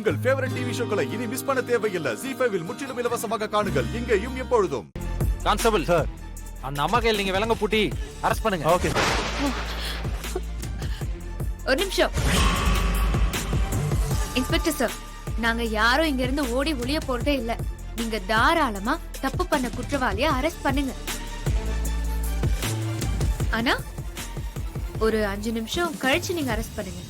உங்கள் favourite TV ஷோக்களை இனி miss பண்ண தேவையில்லை. ZEE5 இல் முற்றிலும் இலவசமாக காணுங்கள். இங்கேயும் எப்பொழுதும். கான்ஸ்டபிள் சார், அந்த அம்மா கையில் நீங்க விலங்க பூட்டி அரெஸ்ட் பண்ணுங்க. Okay sir. ஒரு நிமிஷம். இன்ஸ்பெக்டர் சார், நாங்க யாரும் இங்க இருந்து ஓடி ஒளிய போறதே இல்ல. நீங்க தாராளமா தப்பு பண்ண குற்றவாளிய அரெஸ்ட் பண்ணுங்க. ஆனா ஒரு 5 நிமிஷம் கழிச்சு நீங்க அரெஸ்ட் பண்ணுங்க.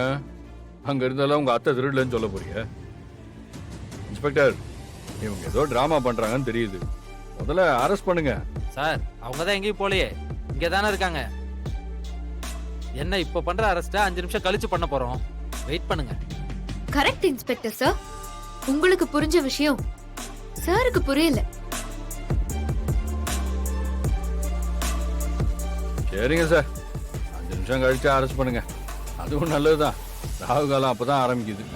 ஏன் அங்க இருந்தாலும் உங்க அத்தை திருடலன்னு சொல்ல போறீங்க? இன்ஸ்பெக்டர், இவங்க ஏதோ டிராமா பண்றாங்கன்னு தெரியுது. முதல்ல அரெஸ்ட் பண்ணுங்க. சார், அவங்க தான் எங்கேயும் போலையே, இங்க தானே இருக்காங்க. என்ன இப்ப பண்ற அரெஸ்ட 5 நிமிஷம் கழிச்சு பண்ண போறோம். வெயிட் பண்ணுங்க. Correct inspector sir. உங்களுக்கு புரிஞ்ச விஷயம் சாருக்கு புரியல. சரிங்க சார், 5 நிமிஷம் கழிச்சு அரெஸ்ட் பண்ணுங்க. அதுவும் நல்லதுதான். ராகு காலம் அப்பதான் ஆரம்பிக்குது.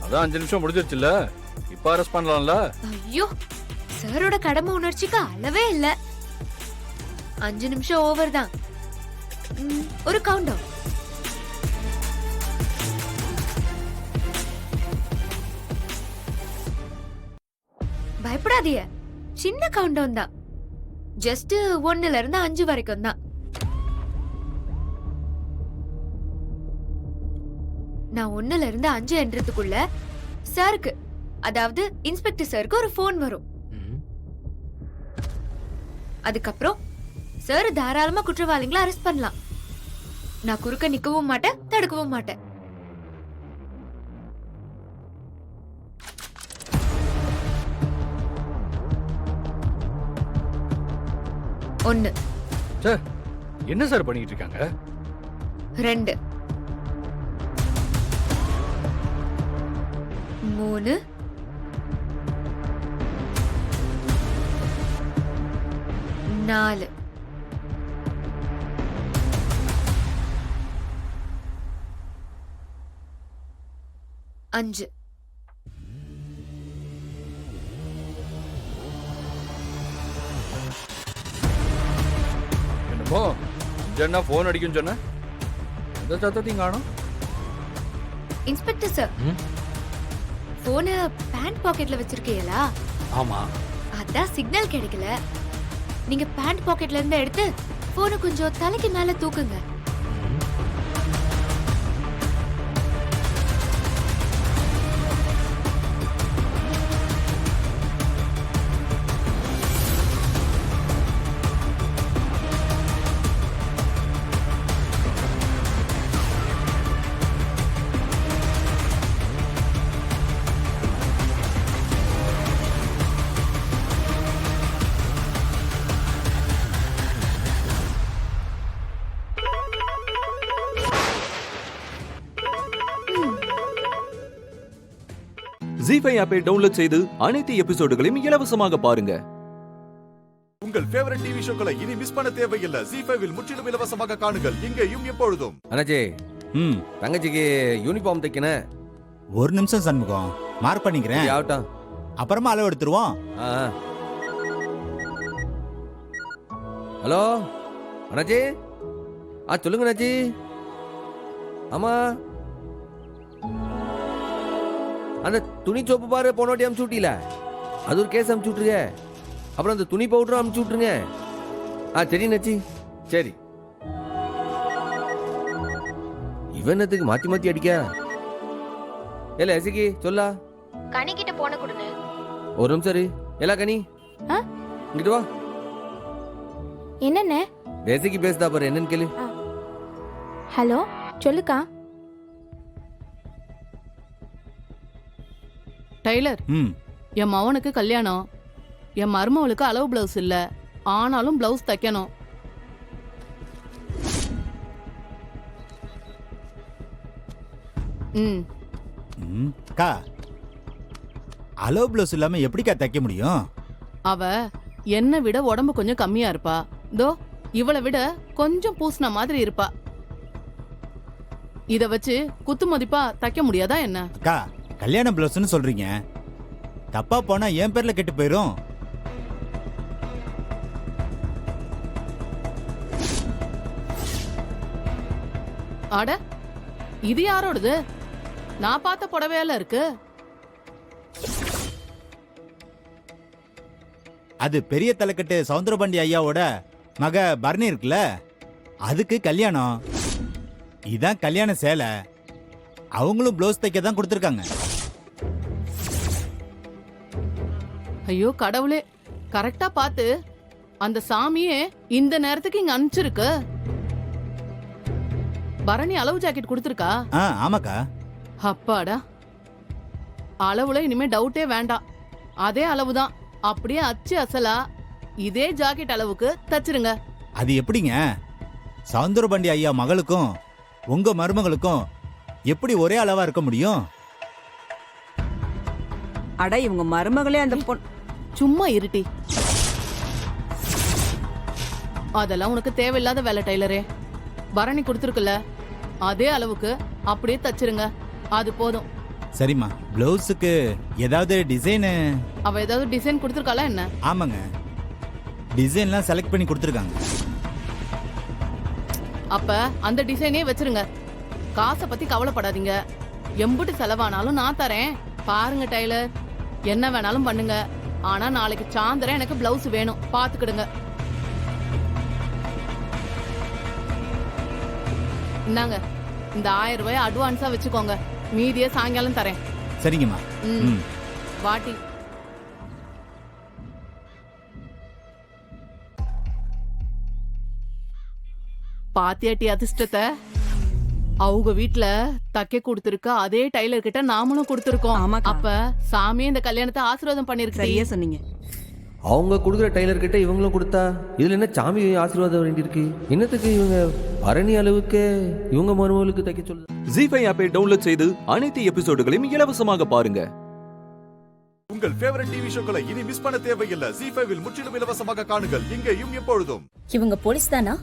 அதான் 5 நிமிஷம் முடிஞ்சிருச்சுல்ல, இப்ப அரெஸ்ட் பண்ணலாம்ல. ஐயோ, சாரோட கடமை உணர்ச்சிக்கு அளவே இல்ல. 5 நிமிஷம் ஓவர் தான். ஒரு கவுண்ட் டவுன். பயப்படாதீங்க, சின்ன கவுண்ட் டவுன் தான். ஜஸ்ட் 1ல இருந்து 5 வரைக்கும் தான். நான் 1ல இருந்து 5 என்றதுக்குள்ள சாருக்கு, அதாவது இன்ஸ்பெக்டர் சாருக்கு ஒரு போன் வரும். அதுக்கப்புறம் சார் தாராளமா குற்றவாளிகளை அரெஸ்ட் பண்ணலாம். நான் குறுக்க நிக்கவும் மாட்டேன், தடுக்கவும் மாட்டேன். ஒன்னு. சார், என்ன சார் பண்ணிட்டு இருக்காங்க? 2 3 4 5. என்னமோ என்ன போன் அடிக்குன்னு சொன்ன, எந்த சத்தத்தையும் காணோம். இன்ஸ்பெக்டர் சார், போனை பேண்ட் பாக்கெட்ல வச்சிருக்கீங்களா? ஆமா. அதான் சிக்னல் கிடைக்கல. நீங்க பேண்ட் பாக்கெட்ல இருந்து எடுத்து போனை கொஞ்சம் தலைக்கு மேல தூக்குங்க. ZEE5 ஆப்பை டவுன்லோட் செய்து அனைத்து எபிசோடுகளையும் இலவசமாக பாருங்க. உங்கள் ஃபேவரட் டிவி ஷோக்களை இனி மிஸ் பண்ண தேவையில்லை. ZEE5 இல் முற்றிலும் இலவசமாக காணுங்கள். இங்கேயும் எப்பொழுதும். அண்ணாச்சி, தங்கச்சிக்கு யூனிஃபார்ம் தைக்கணும். ஒரு நிமிஷம் சண்முகம், மார்க் பண்ணிக்கிறேன். ஆகட்டும், அப்புறமா அளவு எடுத்துருவோம். ஹலோ அண்ணாச்சி. சொல்லுங்க அண்ணாச்சி. ஆமா, அந்த துணி சோப்பு பாரு போன வாட்டி அமுச்சு விட்டீல, அது ஒரு கேஸ் அமுச்சு விட்டுருங்க. அப்புறம் அந்த துணி பவுடரும் அமுச்சு விட்டுருங்க. சரி நச்சி, சரி. இவனத்துக்கு மாத்தி மாத்தி அடிக்க இல்ல. எசிக்கி சொல்லா, கனி கிட்ட போன கொடுங்க. ஒரு நிமிஷம் சரி. எல்லா கனி இங்கிட்டு வா. என்னண்ணே? எசிக்கி பேசுதா பாரு, என்னன்னு கேளு. ஹலோ, சொல்லுக்கா. டைலர், என் மவனுக்கு கல்யாணம். என் மருமவளுக்கு அளவு பிளவுஸ் இல்ல, ஆனாலும் பிளவுஸ் தைக்கணும். ம் ம் அக்கா அலோ ப்ளவுஸ் இல்லாம எப்படிக்கா தைக்க முடியும்? அவ என்னை விட உடம்பு கொஞ்சம் கம்மியா இருப்பா. தோ இவளை விட கொஞ்சம் பூசின மாதிரி இருப்பா. இத வச்சு குத்து மதிப்பா தைக்க முடியாதா என்ன? அக்கா கல்யாண ப்ளவுஸ்னு சொல்றீங்க, தப்பா போனா என் பேர்ல கெட்டு போயிரும். அட இது யாரோடது? நான் பார்த்த புடவையால இருக்கு. அது பெரிய தலைக்கட்டு சவுந்தரபாண்டி ஐயாவோட மக பரணி இருக்குல்ல, அதுக்கு கல்யாணம். இதான் கல்யாண சேலை. அவங்களும் ப்ளவுஸ் தைக்க தான் கொடுத்துருக்காங்க. ஐயோ கடவுளே, கரெக்டா பார்த்து அந்த சாமியே இந்த நேரத்துக்கு இங்க அனுப்பிச்சிருக்கு. பரணி அளவு ஜாக்கெட் கொடுத்துருக்கா? ஆமாக்கா. அப்பாடா, அளவுல இனிமே டவுட்டே வேண்டாம். அதே அளவுதான், அப்படியே அச்சு அசலா இதே ஜாக்கெட் அளவுக்கு தச்சிருங்க. அது எப்படிங்க? சவுந்தரபாண்டி ஐயா மகளுக்கும் உங்க மருமகளுக்கும் எப்படி ஒரே அளவா இருக்க முடியும்? அட இவங்க மருமகளே அந்த பொன். சும்மா இருட்டி. அதெல்லாம் உனக்கு தேவையில்லாத வேலை டெய்லரே. பரணி கொடுத்துருக்குல்ல, அதே அளவுக்கு அப்படியே தச்சிருங்க, அது போதும். சரிம்மா, பிளவுஸுக்கு ஏதாவது டிசைனு? அவ ஏதாவது டிசைன் கொடுத்துருக்காளா என்ன? ஆமாங்க, டிசைன்லாம் செலக்ட் பண்ணி கொடுத்துருக்காங்க. அப்ப அந்த டிசைனே வச்சிருங்க. காசை பத்தி கவலைப்படாதீங்க. எம்புட்டு செலவானாலும் நான் தரேன். பாருங்க டெய்லர், என்ன வேணாலும் பண்ணுங்க. ஆனா நாளைக்கு சாயந்தரம் எனக்கு பிளவுஸ் வேணும், பாத்துக்கிடுங்க. இந்தாங்க, இந்த 1000 ரூபாய் அட்வான்ஸா வச்சுக்கோங்க. மீதிய சாயங்காலம் தரேன். சரிங்கம்மா. ம், வாட்டி. பாத்தியாட்டி அதிர்ஷ்டத்தை? அவங்க வீட்ல தைக்க கொடுத்திருக்க அதே டைலர் கிட்ட நாமளும் கொடுத்திருக்கோம். ஆமாக்கா. அப்ப சாமியே இந்த கல்யாணத்தை ஆசீர்வாதம் பண்ணிருக்கு. சரியா சொன்னீங்க. அவங்க கொடுக்குற டைலர் கிட்ட இவங்களும் கொடுத்தா இதுல என்ன சாமி ஆசீர்வாதம் வேண்டியிருக்கு? என்னத்துக்கு இவங்க பரணி அளவுக்கு இவங்க மருமகளுக்கு தைக்க சொல்லுது? ஜி5 ஆப்பை டவுன்லோட் செய்து அனைத்து எபிசோடுகளையும் இலவசமாக பாருங்க. உங்கள் ஃபேவரட் டிவி ஷோக்களை இனி மிஸ் பண்ண தேவையில்லை. ஜி5 இல் முற்றிலும் இலவசமாக காணுங்கள், இங்கேயும் எப்பொழுதும். இவங்க போலீஸ் தானா?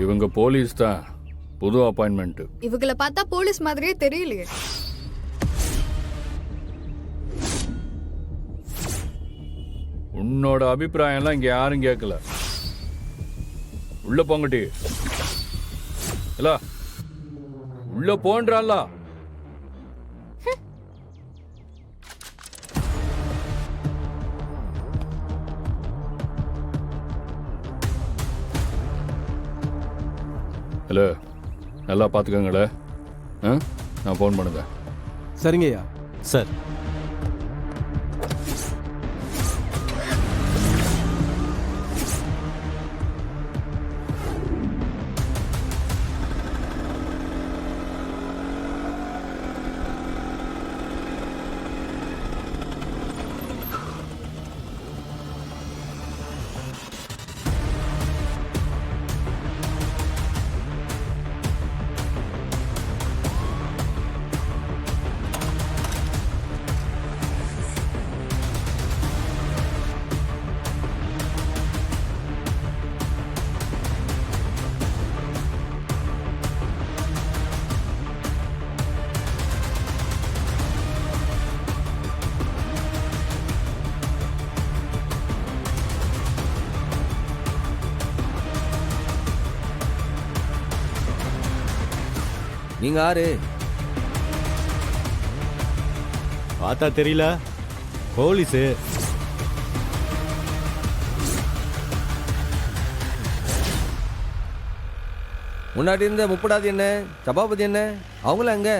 இவங்க போலீஸ் தான், புது அப்பாயின்மெண்ட். இவங்கள பார்த்தா போலீஸ் மாதிரியே தெரியலையே. உன்னோட அபிப்பிராயம்லாம் இங்க யாரும் கேட்கல. உள்ள போங்கட்டி. இல்ல உள்ள போன்றால. இல்ல நல்லா பாத்துக்கங்களே. நான் போன் பண்ணுங்க. சரிங்கய்யா. சார். நீங்க யாரு? பார்த்தா தெரியல, போலீஸு. முன்னாடி இருந்த முப்படாது என்ன, சபாபதி என்ன, அவங்கள அங்க?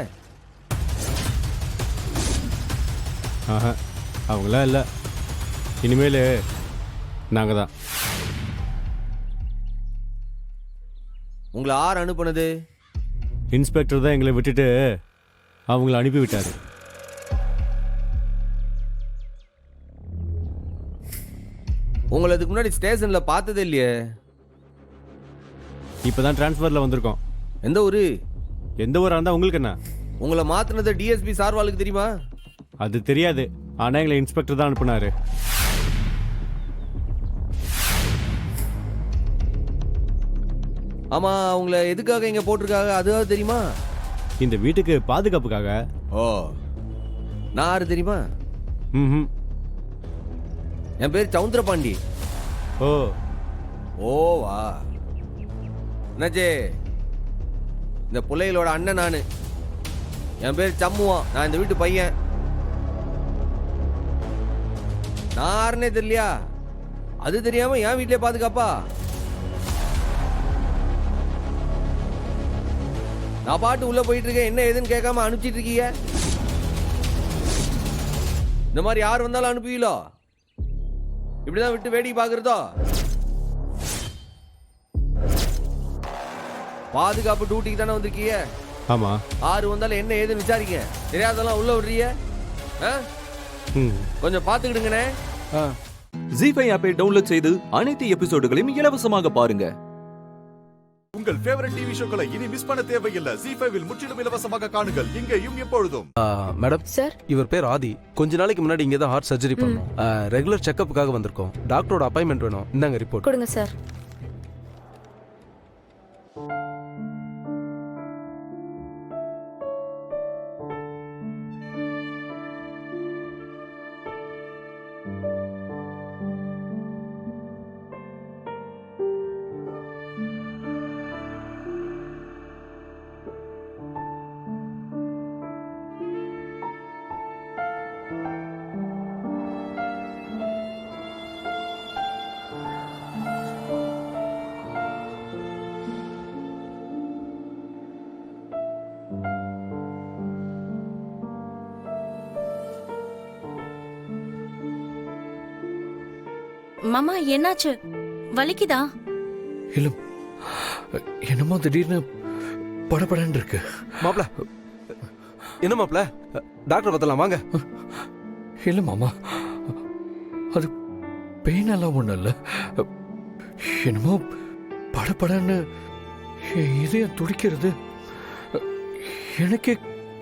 ஆஹா, அவங்களாம் இல்லை. இனிமேல் நாங்கள் தான். உங்களை யார் அனுப்புனது? இன்ஸ்பெக்டர் தான் எங்களை விட்டுட்டு அவங்கள அனுப்பி விட்டாரு. உங்களை அதுக்கு முன்னாடி ஸ்டேஷன்ல பார்த்ததே இல்லையே. இப்பதான் டிரான்ஸ்ஃபர்ல வந்திருக்கோம். எந்த ஊரு? எந்த ஊரா இருந்தா உங்களுக்கு என்ன? உங்களை மாத்தினது டிஎஸ்பி சார்வாளுக்கு தெரியுமா? அது தெரியாது. ஆனா எங்களை இன்ஸ்பெக்டர் தான் அனுப்புனாரு. ஆமா, உங்களை எதுக்காக இங்க போட்டிருக்காங்க அதுவாவது தெரியுமா? இந்த வீட்டுக்கு பாதுகாப்புக்காக. ஓ, நான் யாரு தெரியுமா? ம். என் பேர் சவுந்தரபாண்டி. ஓ ஓவா என்னாச்சே? இந்த பிள்ளைகளோட அண்ணன் நானு. என் பேர் சம்முவான். நான் இந்த வீட்டு பையன். நான் யாருன்னே தெரியலையா? அது தெரியாம என் வீட்டிலே பாதுகாப்பா? நான் பாட்டு உள்ள போயிட்டு இருக்கேன், என்ன ஏதுன்னு கேட்காம அனுப்பிச்சிட்டு இருக்கீங்க. இந்த மாதிரி யார் வந்தாலும் அனுப்புவீங்களோ? இப்படிதான் விட்டு வேடிக்கை பாக்குறதோ? பாதுகாப்பு டியூட்டிக்கு தானே வந்திருக்கீங்க. ஆமா. ஆறு வந்தாலும் என்ன ஏதுன்னு விசாரிங்க. தெரியாதெல்லாம் உள்ள விடுறீங்க. கொஞ்சம் பாத்துக்கிடுங்கண்ணே. ஜி5 ஆப்பை டவுன்லோட் செய்து அனைத்து எபிசோடுகளையும் இலவசமாக பாருங்க. உங்கள் ஃபேவரட் டிவி ஷோக்களை இனி மிஸ் பண்ண தேவையில்லை. ஜி5 முற்றிலும் இலவசமாக காணுங்கள் இங்கேயும் எப்பொழுதும். மேடம் சார், இவர் பேர் ஆதி. கொஞ்ச நாளைக்கு முன்னாடி இங்கே தான் ஹார்ட் சர்ஜரி பண்ணோம். ரெகுலர் செக்கப்புக்காக வந்திருக்கோம். டாக்டரோட அப்பாயின்மெண்ட் வேணும். இந்தாங்க ரிப்போர்ட் கொடுங்க சார். மாமா என்னாச்சு? வலிக்குதா? இல்ல, என்னமோ திடீர்னு படபடன்னு இருக்கு. மாப்ள, என்ன மாப்ள? டாக்டர் பார்த்தலாம் வாங்க. இல்ல மாமா, அது பெயின் எல்லாம் ஒண்ணும் இல்ல. என்னமோ படபடன்னு என் இதயம் துடிக்கிறது எனக்கே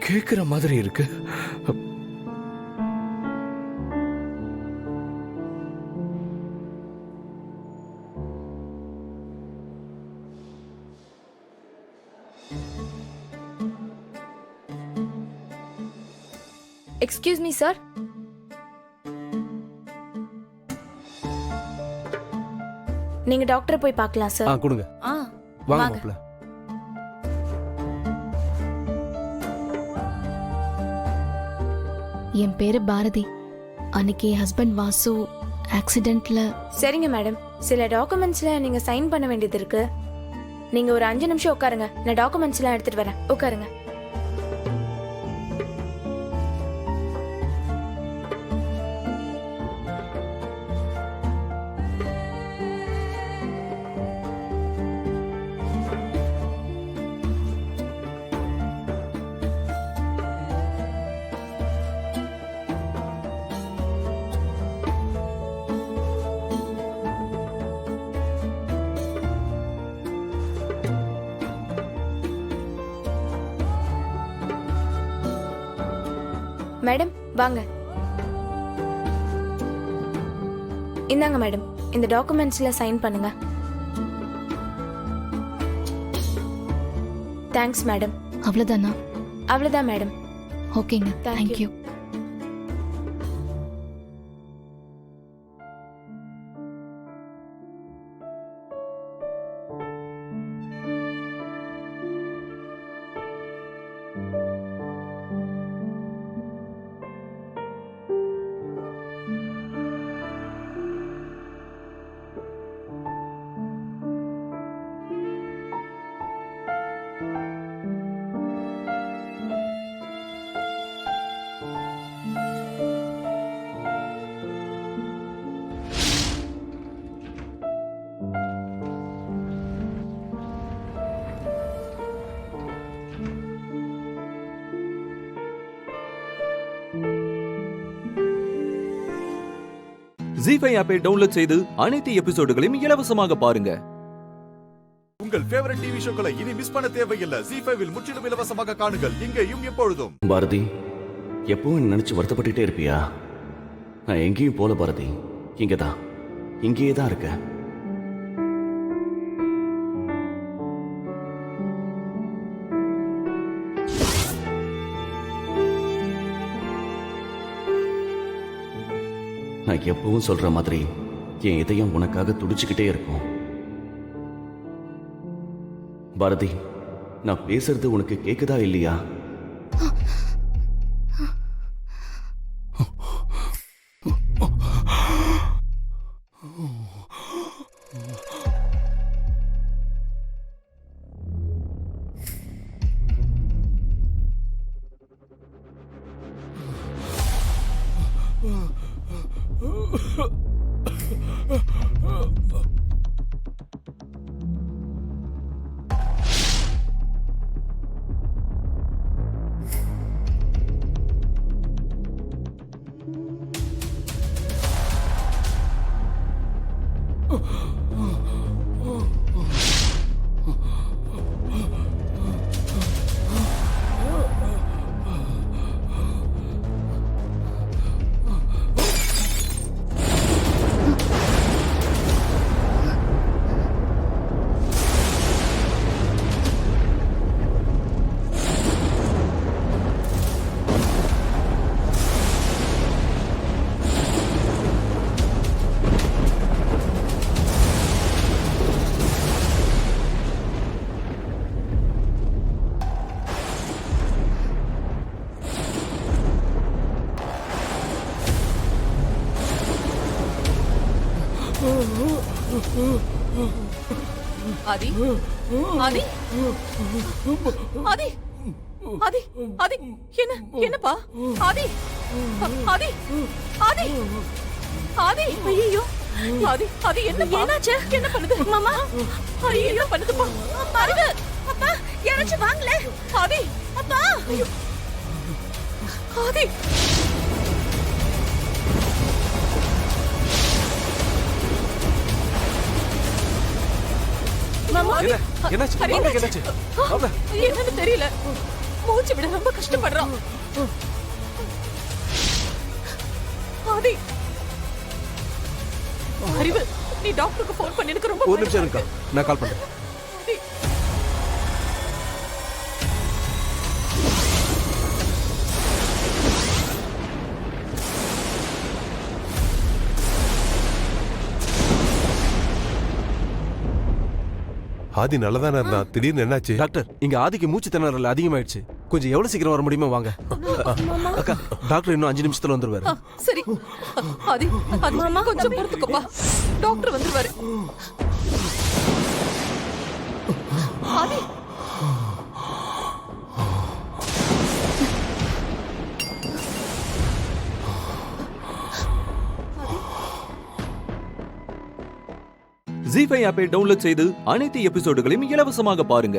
கேட்கிற மாதிரி இருக்கு. Excuse me sir. நீங்க டாக்டரை போய் பார்க்கலாம் சார். கொடுங்க. வாங்க மாப்ள. என் பேரு பாரதி. அன்னைக்கு என் ஹஸ்பண்ட் வாசு ஆக்சிடென்ட்ல. சரிங்க மேடம், சில டாக்குமெண்ட்ஸ்ல நீங்க சைன் பண்ண வேண்டியது இருக்கு. நீங்க ஒரு 5 நிமிஷம் உட்காருங்க, நான் டாக்குமெண்ட்ஸ் எல்லாம் எடுத்துட்டு வரேன். உட்காருங்க. மேடம் வாங்க. இந்தாங்க மேடம், இந்த டாக்குமெண்ட்ஸ்ல சைன் பண்ணுங்க. Thanks madam. அவ்வளவுதானா? அவ்வளவுதான் மேடம். ஓகேங்க, தேங்க்யூ. ஜி5 ஆப்பை டவுன்லோட் செய்து அனைத்து எபிசோடுகளையும் இலவசமாக பாருங்க. உங்கள் ஃபேவரட் டிவி ஷோக்களை இனி மிஸ் பண்ண தேவையில்லை. ஜீ5 இல் முற்றிலும் இலவசமாக காணுங்கள் இங்கேயும் எப்பொழுதும். பாரதி, எப்பவும் நினைச்சு வருத்தப்பட்டுட்டே இருப்பியா? நான் எங்கேயும் போல பாரதி, இங்கதான், இங்கேயே தான் இருக்க. நான் எப்பவும் சொல்ற மாதிரி என் இதயம் உனக்காக துடிச்சுக்கிட்டே இருக்கும். பாரதி, நான் பேசுறது உனக்கு கேக்குதா இல்லையா? ஆதி, ஆதி, ஆதி, ஆதி, ஆதி, என்னப்பா? ஆதி, ஆதி, ஆதி, ஆதி, ஐயோ, ஆதி, ஆதி, என்னப்பா? என்னாச்சு? என்ன பண்ணுது மாமா? ஐயோ, என்ன பண்ணுதுப்பா? பாருங்க அப்பா, யாராச்சும் வாங்கல. ஆதி, அப்பா, ஐயோ, ஆதி. என்னன்னு தெரியல, மூச்சு விட ரொம்ப கஷ்டப்படுறான். ஆதி, அறிவு, நீ டாக்டருக்கு போன் பண்ணி எனக்கு ரொம்ப ஒரு நிமிஷம் இருக்கா, நான் கால் பண்றேன். ஆதி நல்லதானே இருந்தா, திடீர்னு என்னாச்சு? டாக்டர், இங்க ஆதிக்கு மூச்சு திணறல் அதிகமாயிடுச்சு. கொஞ்சம் எவ்வளவு சீக்கிரம் வர முடியுமா? வாங்க அக்கா, டாக்டர் இன்னும் 5 நிமிஷத்துல வந்துருவாரு. சரி ஆதி, மாமா கொஞ்சம் பொறுத்துக்கப்பா, டாக்டர் வந்துருவாரு. ஆதி, ஜீ5 ஆப்பை டவுன்லோட் செய்து அனைத்து எபிசோடுகளையும் இலவசமாக பாருங்க.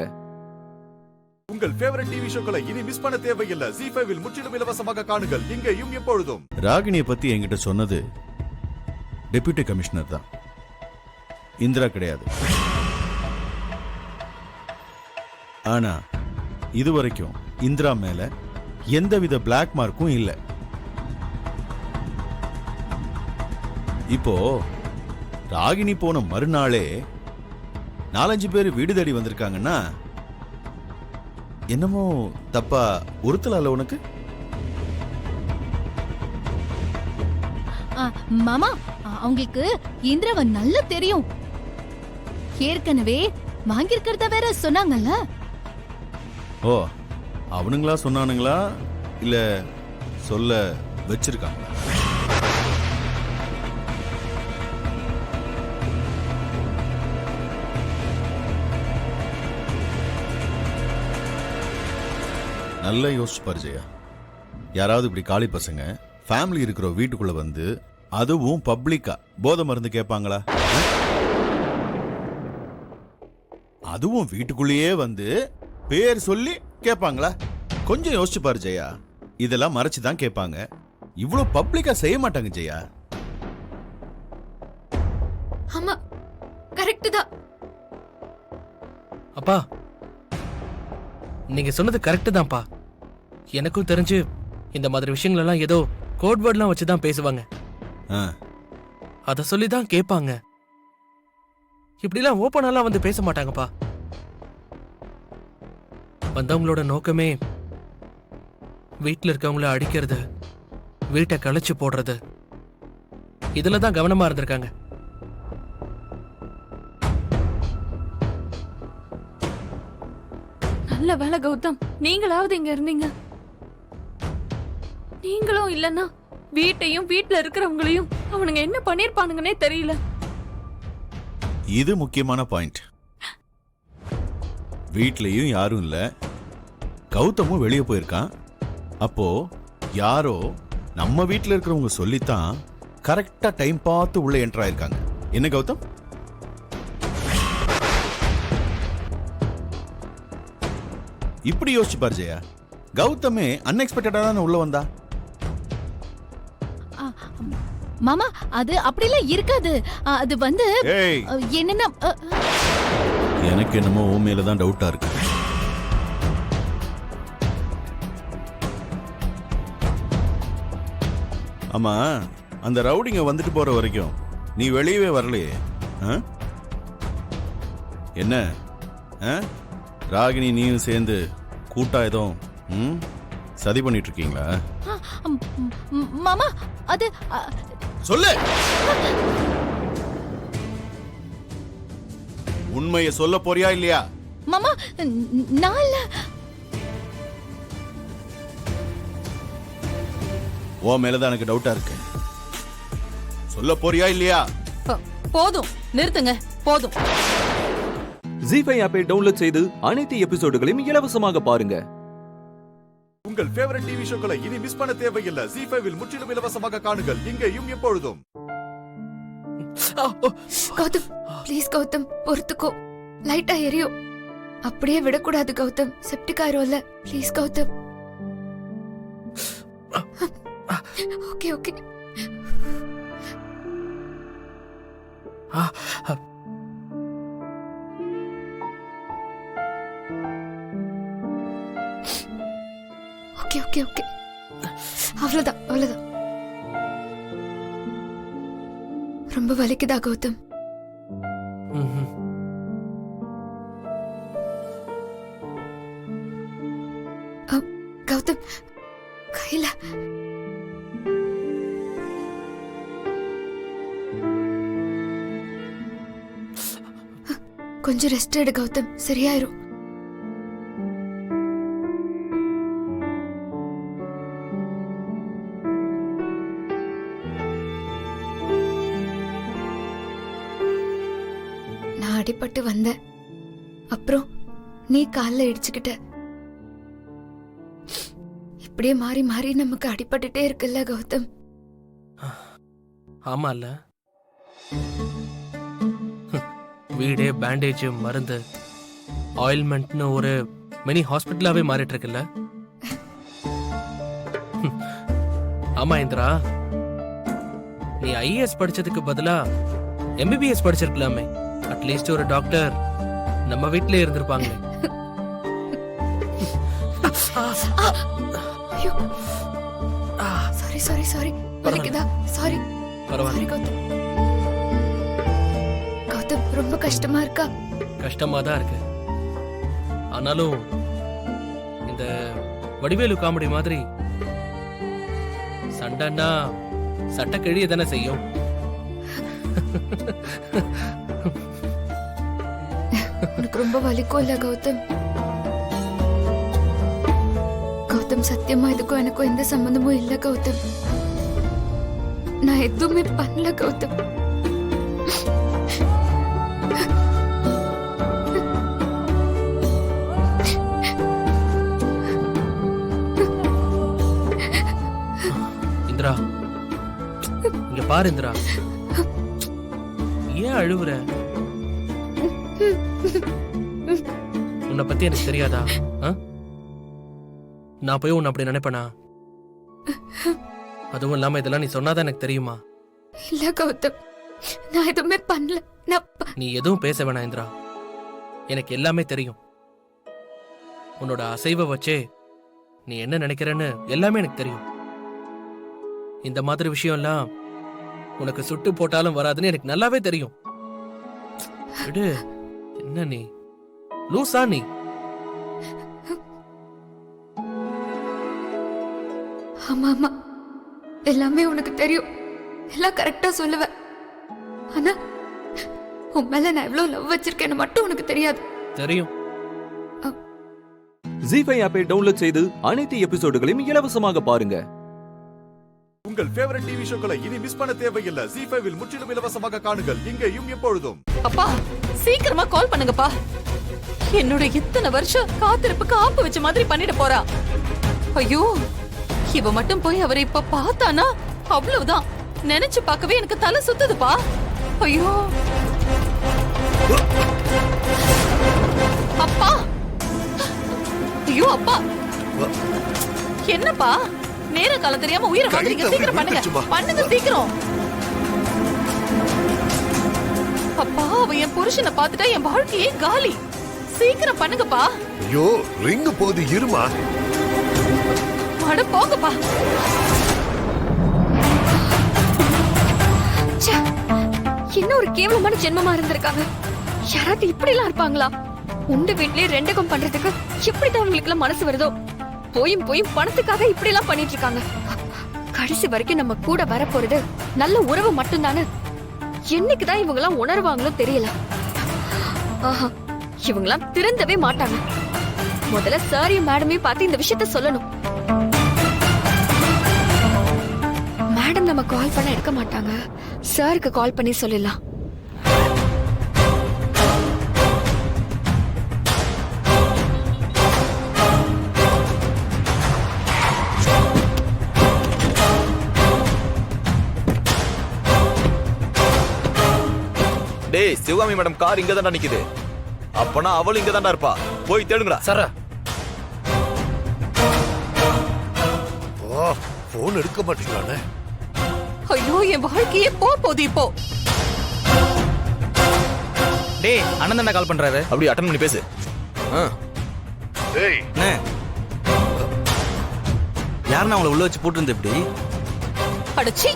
உங்கள் ஃபேவரட் டிவி ஷோக்களை இனி மிஸ் பண்ண தேவையில்லை. ஜீ5 இல் முற்றிலும் இலவசமாக காணுங்கள் இங்கேயும் எப்பொழுதும். ராகினியை பத்தி என்கிட்ட சொன்னது டெப்யூட்டி கமிஷனர் தான், இந்திரா கிடையாது. ஆனா இதுவரைக்கும் இந்திரா மேல எந்தவித பிளாக் மார்க்கும் இல்ல. இப்போ ராகினி போன மறுநாளே 4-5 பேர் வீடு தேடி வந்திருக்காங்கன்னா என்னமோ தப்பா உறுத்தல உனக்கு? மாமா, அவங்களுக்கு இந்திராவை நல்லா தெரியும். ஏற்கனவே வாங்கியிருக்கிறத வேற சொன்னாங்கல்ல. ஓ, அவனுங்களா சொன்னானுங்களா இல்ல சொல்ல வச்சிருக்காங்க? நல்லா யோசிச்சு பாரு ஜெயா. யாராவது இப்படி காளி பசங்க ஃபேமிலி இருக்கிற வீட்டுக்குள்ள வந்து அதுவும் பப்ளிக்கா போதை மருந்து கேட்பாங்களா? அதுவும் வீட்டுக்குள்ளேயே வந்து பேர் சொல்லி கேட்பாங்களா? கொஞ்சம் யோசிச்சு பாரு ஜெயா. இதெல்லாம் மறைச்சுதான் கேட்பாங்க. இவ்வளவு பப்ளிக்கா செய்ய மாட்டாங்க ஜெயா. ஆமா, கரெக்ட் தான். அப்பா நீங்க சொன்னது கரெக்டு தான்ப்பா. எனக்கும் தெரிஞ்சு இந்த மாதிரி விஷயங்கள் எல்லாம் ஏதோ கோட் வேர்ட்லாம் வச்சு தான் பேசுவாங்க. அதை சொல்லி தான் கேட்பாங்க. இப்படிலாம் ஓப்பனாலாம் வந்து பேச மாட்டாங்கப்பா. வந்தவங்களோட நோக்கமே வீட்டில் இருக்கவங்கள அடிக்கிறது, வீட்டை கழிச்சு போடுறது, இதுல தான் கவனமா இருந்திருக்காங்க. நல்ல வேலை கௌதம், நீங்களாவது இங்க இருந்தீங்க. நீங்களும் இல்லன்னா வீட்டையும் வீட்டுல இருக்கிறவங்களையும் அவனுங்க என்ன பண்ணிருப்பானுங்கன்னே தெரியல. இது முக்கியமான பாயிண்ட். வீட்லயும் யாரும் இல்ல, கௌதமும் வெளியே போயிருக்கான். அப்போ யாரோ நம்ம வீட்டில் இருக்கிறவங்க சொல்லித்தான் கரெக்டா டைம் பார்த்து உள்ள என்டர் ஆயிருக்காங்க. என்ன கௌதம்? இப்படி யோசிச்சு பாரு ஜெயா. கௌதமே அன்எக்ஸ்பெக்டடா தானே உள்ள வந்தா. மாமா அது அப்படிலாம் இருக்காது. அது வந்து என்னன்னா எனக்கு என்னமோ ஓ மேல தான் டவுட்டா இருக்கு. ஆமா, அந்த ரவுடிங்க வந்துட்டு போற வரைக்கும் நீ வெளியவே வரலையே. என்ன ராகினி நீயும் சேர்ந்து கூட்டா ஏதோ சதி பண்ணிட்டு இருக்கீங்களா? மாமா அது சொல்லு, உண்மையை சொல்ல போறியா இல்லையா? மாமா நான் இல்ல. ஓ மேலதான் எனக்கு டவுட்டா இருக்கு. சொல்ல போறியா இல்லையா? போதும், நிறுத்துங்க, போதும். ஜீஃபை ஆப்பை டவுன்லோட் செய்து அனைத்து எபிசோடுகளையும் இலவசமாக பாருங்க. உங்கள் ஃபேவரட் டிவி ஷோக்களை இனி மிஸ் பண்ண தேவையில்லை. ஜீஃபைவில் முற்றிலும் இலவசமாக காணுங்கள், இங்கேயும் எப்பொழுதும். கௌதம் ப்ளீஸ் கௌதம், பொறுத்துக்கோ. லைட்டா எரியும், அப்படியே விடக்கூடாது கௌதம். செப்டிக் ஆயிரும்ல. Please Gautham. Okay okay. Okay okay okay, அவ்வளவுதான் அவ்வளவுதான். ரொம்ப வலிக்குதா கௌதம்? கௌதம் கையில கொஞ்சம் ரெஸ்ட் எடு கௌதம், சரியாயிரும். நான் அடிபட்டு வந்தேன், அப்புறம் நீ கால்ல இடிச்சுக்கிட்ட. இப்படியே மாறி மாறி நமக்கு அடிபட்டுட்டே இருக்குல்ல கௌதம்? ஆமால, வீடே பேண்டேஜ், மருந்து, ஆயில்மெண்ட்னு ஒரு மினி ஹாஸ்பிட்டலாவே மாறிட்டு இருக்குல்ல. ஆமா இந்திரா, நீ ஐஏஎஸ் படிச்சதுக்கு பதிலா எம்பிபிஎஸ் படிச்சிருக்கலாமே. அட்லீஸ்ட் ஒரு டாக்டர் நம்ம வீட்டிலே இருந்திருப்பாங்க. சாரி சாரி சாரி, வலிக்குதா? சாரி. பரவாயில்ல கௌதம். கௌதம் ரொம்ப கஷ்டமா இருக்கா? கஷ்டமா தான் இருக்கு. ஆனாலும் இந்த வடிவேலு காமெடி மாதிரி சண்டைன்னா சட்டை கிழிய தானே செய்யும். உனக்கு ரொம்ப வலிக்கும் இல்ல கௌதம்? கௌதம் சத்தியமா இதுக்கும் எனக்கும் எந்த சம்பந்தமும் இல்ல கௌதம். நான் எதுவுமே பண்ணல கௌதம். இந்திரா, இங்க பாரு இந்திரா, ஏன் அழுவுற? உன்னை பத்தி எனக்கு தெரியாதா? நான் போய் உன்னை அப்படி நினைப்பேனா? அதுவும் இல்லாம இதெல்லாம் நீ சொன்னாதான் எனக்கு தெரியுமா? இல்ல கௌதம், நான் எதுவுமே பண்ணல. நீ எதுவும் பேச வேணாம் இந்திரா. எனக்கு எல்லாமே தெரியும். உன்னோட அசைவை வச்சே நீ என்ன நினைக்கிறன்னு எல்லாமே எனக்கு தெரியும். இந்த மாதிரி விஷயம்லாம் உனக்கு சுட்டு போட்டாலும் வராதுன்னு எனக்கு நல்லாவே தெரியும். விடு. என்ன நீ லூசா நீ? ஆமா ஆமா, எல்லாமே உனக்கு தெரியும், எல்லாம் கரெக்டா சொல்லுவேன். ஆனா உன் மேல நான் எவ்வளவு லவ் வச்சிருக்கேன்னு மட்டும் உனக்கு தெரியாது. தெரியும். ஜீஃபை ஆப்பை டவுன்லோட் செய்து அனைத்து எபிசோடுகளையும் இலவசமாக பாருங்க. உங்கள் ஃபேவரட் டிவி ஷோக்களை இனி மிஸ் பண்ண தேவையில்லை. ஜீ5 இல் முற்றிலும் இலவசமாக காணுங்கள் இங்கேயும் எப்பொழுதும். அப்பா சீக்கிரமா கால் பண்ணுங்கப்பா. என்னோட இத்தனை வருஷம் காத்திருப்புக்கு ஆப்பு வச்ச மாதிரி பண்ணிட போறா. ஐயோ, இவ மட்டும் போய் அவரை இப்ப பார்த்தானா அவ்வளவுதான். நினைச்சு பார்க்கவே எனக்கு தலை சுத்துதுப்பா. ஐயோ அப்பா, ஐயோ அப்பா, என்னப்பா நேர காலம் தெரியாம உயிரை வாங்குறீங்க? சீக்கிரம் பண்ணுங்க, பண்ணுங்க சீக்கிரம். அப்பா, அவ என் புருஷனை பார்த்துட்டா என் வாழ்க்கையே காலி. சீக்கிரம் பண்ணுங்கப்பா. ஐயோ, ரிங் போகுது, இருமா. அட போங்கப்பா. என்ன ஒரு கேவலமான ஜென்மமா இருந்திருக்காங்க. யாராவது இப்படி எல்லாம் இருப்பாங்களா? உண்டு வீட்லயே ரெண்டகம் பண்றதுக்கு எப்படிதான் அவங்களுக்கு எல்லாம் மனசு வருதோ. போயும் போயும் பணத்துக்காக இப்படி எல்லாம் பண்ணிட்டு இருக்காங்க. கடைசி வரைக்கும் நம்ம கூட வரப்போறது நல்ல உறவு மட்டும்தானே. என்னைக்குதான் இவங்க எல்லாம் உணர்வாங்களோ தெரியல. ஆஹா, இவங்க எல்லாம் திருந்தவே மாட்டாங்க. முதல்ல சாரியும் மேடமையும் பார்த்து இந்த விஷயத்த சொல்லணும். மேடம் நம்ம கால் பண்ண எடுக்க மாட்டாங்க. சாருக்கு கால் பண்ணி சொல்லலாம். டேய், சிவகாமி மேடம் கார் இங்க தான் நிக்குது. அப்பனா அவளும் இங்க தான் இருப்பா. போய் தேடுங்கடா. சரா, போன் எடுக்க மாட்டீங்களானே? ஐயோ, என் வாழ்க்கையே போகுது இப்போ. டேய், அண்ணன் தான கால் பண்றாரு. அப்படி அட்டெண்ட் பண்ணி பேசு. டேய், அண்ணே, யாருன்னா அவங்கள உள்ள வச்சு போட்டுருந்து எப்படி? அடச்சி,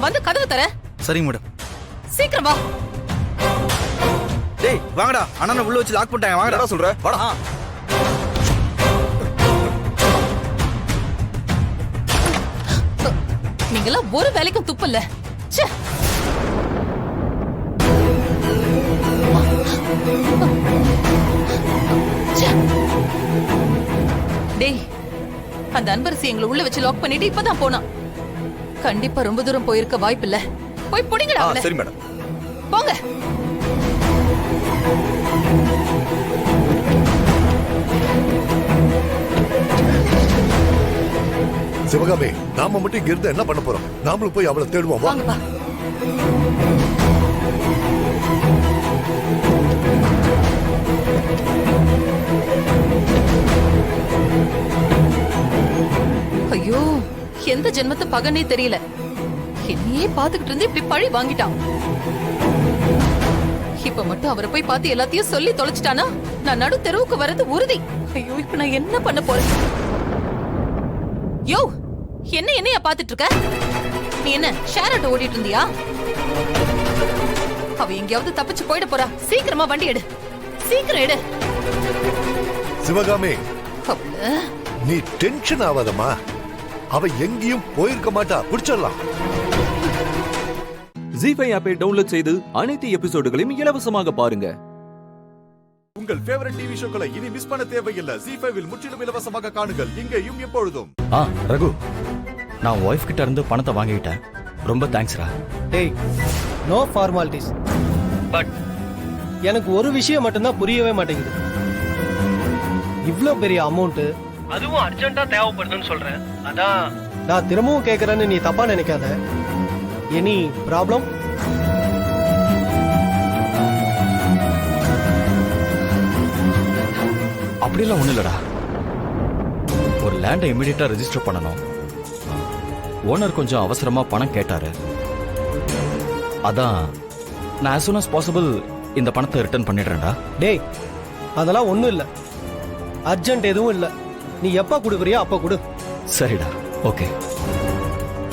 வந்து கதவு தர. சரிங்க மேடம். சீக்கிரம் வா. டேய், வாங்கடா. அண்ணனை உள்ள வச்சு லாக் பண்ணிட்டாங்க. வாங்கடா சொல்ற. வாடா. நீங்களாம் ஒரு வேலைக்கும் துப்பில்ல. ச்சே. ச்சே. டேய், அந்த அன்பரசி எங்களை உள்ள வச்சு லாக் பண்ணிட்டு இப்பதான் போனா. கண்டிப்பா ரொம்ப தூரம் போயிருக்க வாய்ப்பில்ல. போய் புடிங்கடா அவளை. சரி மேடம். போங்க. சிவகாமி, நாம மட்டும் இங்க இருந்து என்ன பண்ண போறோம்? நாமளும் போய் அவளை தேடுவோம். வா. வாங்கப்பா. ஐயோ, எந்த ஜென்மத்து பகனே தெரியல. என்னையே பாத்துக்கிட்டு இருந்து இப்படி பழி வாங்கிட்டான். இப்ப மட்டும் அவரை போய் பார்த்து எல்லாத்தையும் சொல்லி தொலைச்சிட்டானா நான் நடு தெருவுக்கு வர்றது உறுதி. ஐயோ, இப்ப நான் என்ன பண்ண போறேன்? யோ, என்னையா பாத்துட்டு இருக்க? நீ என்ன ஷேர் ஆட்டோ ஓடிட்டு இருந்தியா? அவ எங்கேயாவது தப்பிச்சு போயிட போறா. சீக்கிரமா வண்டி எடு, சீக்கிரம் எடு. சிவகாமி, நீ டென்ஷன் ஆகாதம்மா. அவ எங்கேயும் போயிருக்க மாட்டா. பிடிச்சிடலாம். ஜீஃபை ஆப்பை டவுன்லோட் செய்து அனைத்து எபிசோடுகளையும் இலவசமாக பாருங்க. உங்கள் ஃபேவரட் டிவி ஷோக்களை இனி மிஸ் பண்ண தேவையில்லை. ஜீ5 இல் முற்றிலும் இலவசமாக காணுங்கள் இங்கேயும் எப்பொழுதும். ரகு, நான் ஒய்ஃப் கிட்ட இருந்து பணத்தை வாங்கிட்டேன். ரொம்ப தேங்க்ஸ்ரா. டேய், நோ ஃபார்மாலிட்டிஸ். பட் எனக்கு ஒரு விஷயம் மட்டும்தான் புரியவே மாட்டேங்குது. இவ்ளோ பெரிய அமௌண்ட், அதுவும் அர்ஜென்ட்டா தேவைப்படுதுன்னு சொல்றேன். அதான் நான் திரும்பவும் கேக்குறேன்னு நீ தப்பா நினைக்காத. Any problem? அப்படிலாம் ஒண்ணு இல்லடா. ஒரு லேண்டை இமிடியேட்டா ரெஜிஸ்டர் பண்ணணும். ஓனர் கொஞ்சம் அவசரமா பணம் கேட்டாரு. அதான் நான் as soon as possible இந்த பணத்தை ரிட்டர்ன் பண்ணிடுறேன்டா. டேய், அதெல்லாம் ஒன்றும் இல்லை, அர்ஜென்ட் எதுவும் இல்லை. நீ எப்போ கொடுக்குறியோ அப்போ கொடு. சரிடா, ஓகே.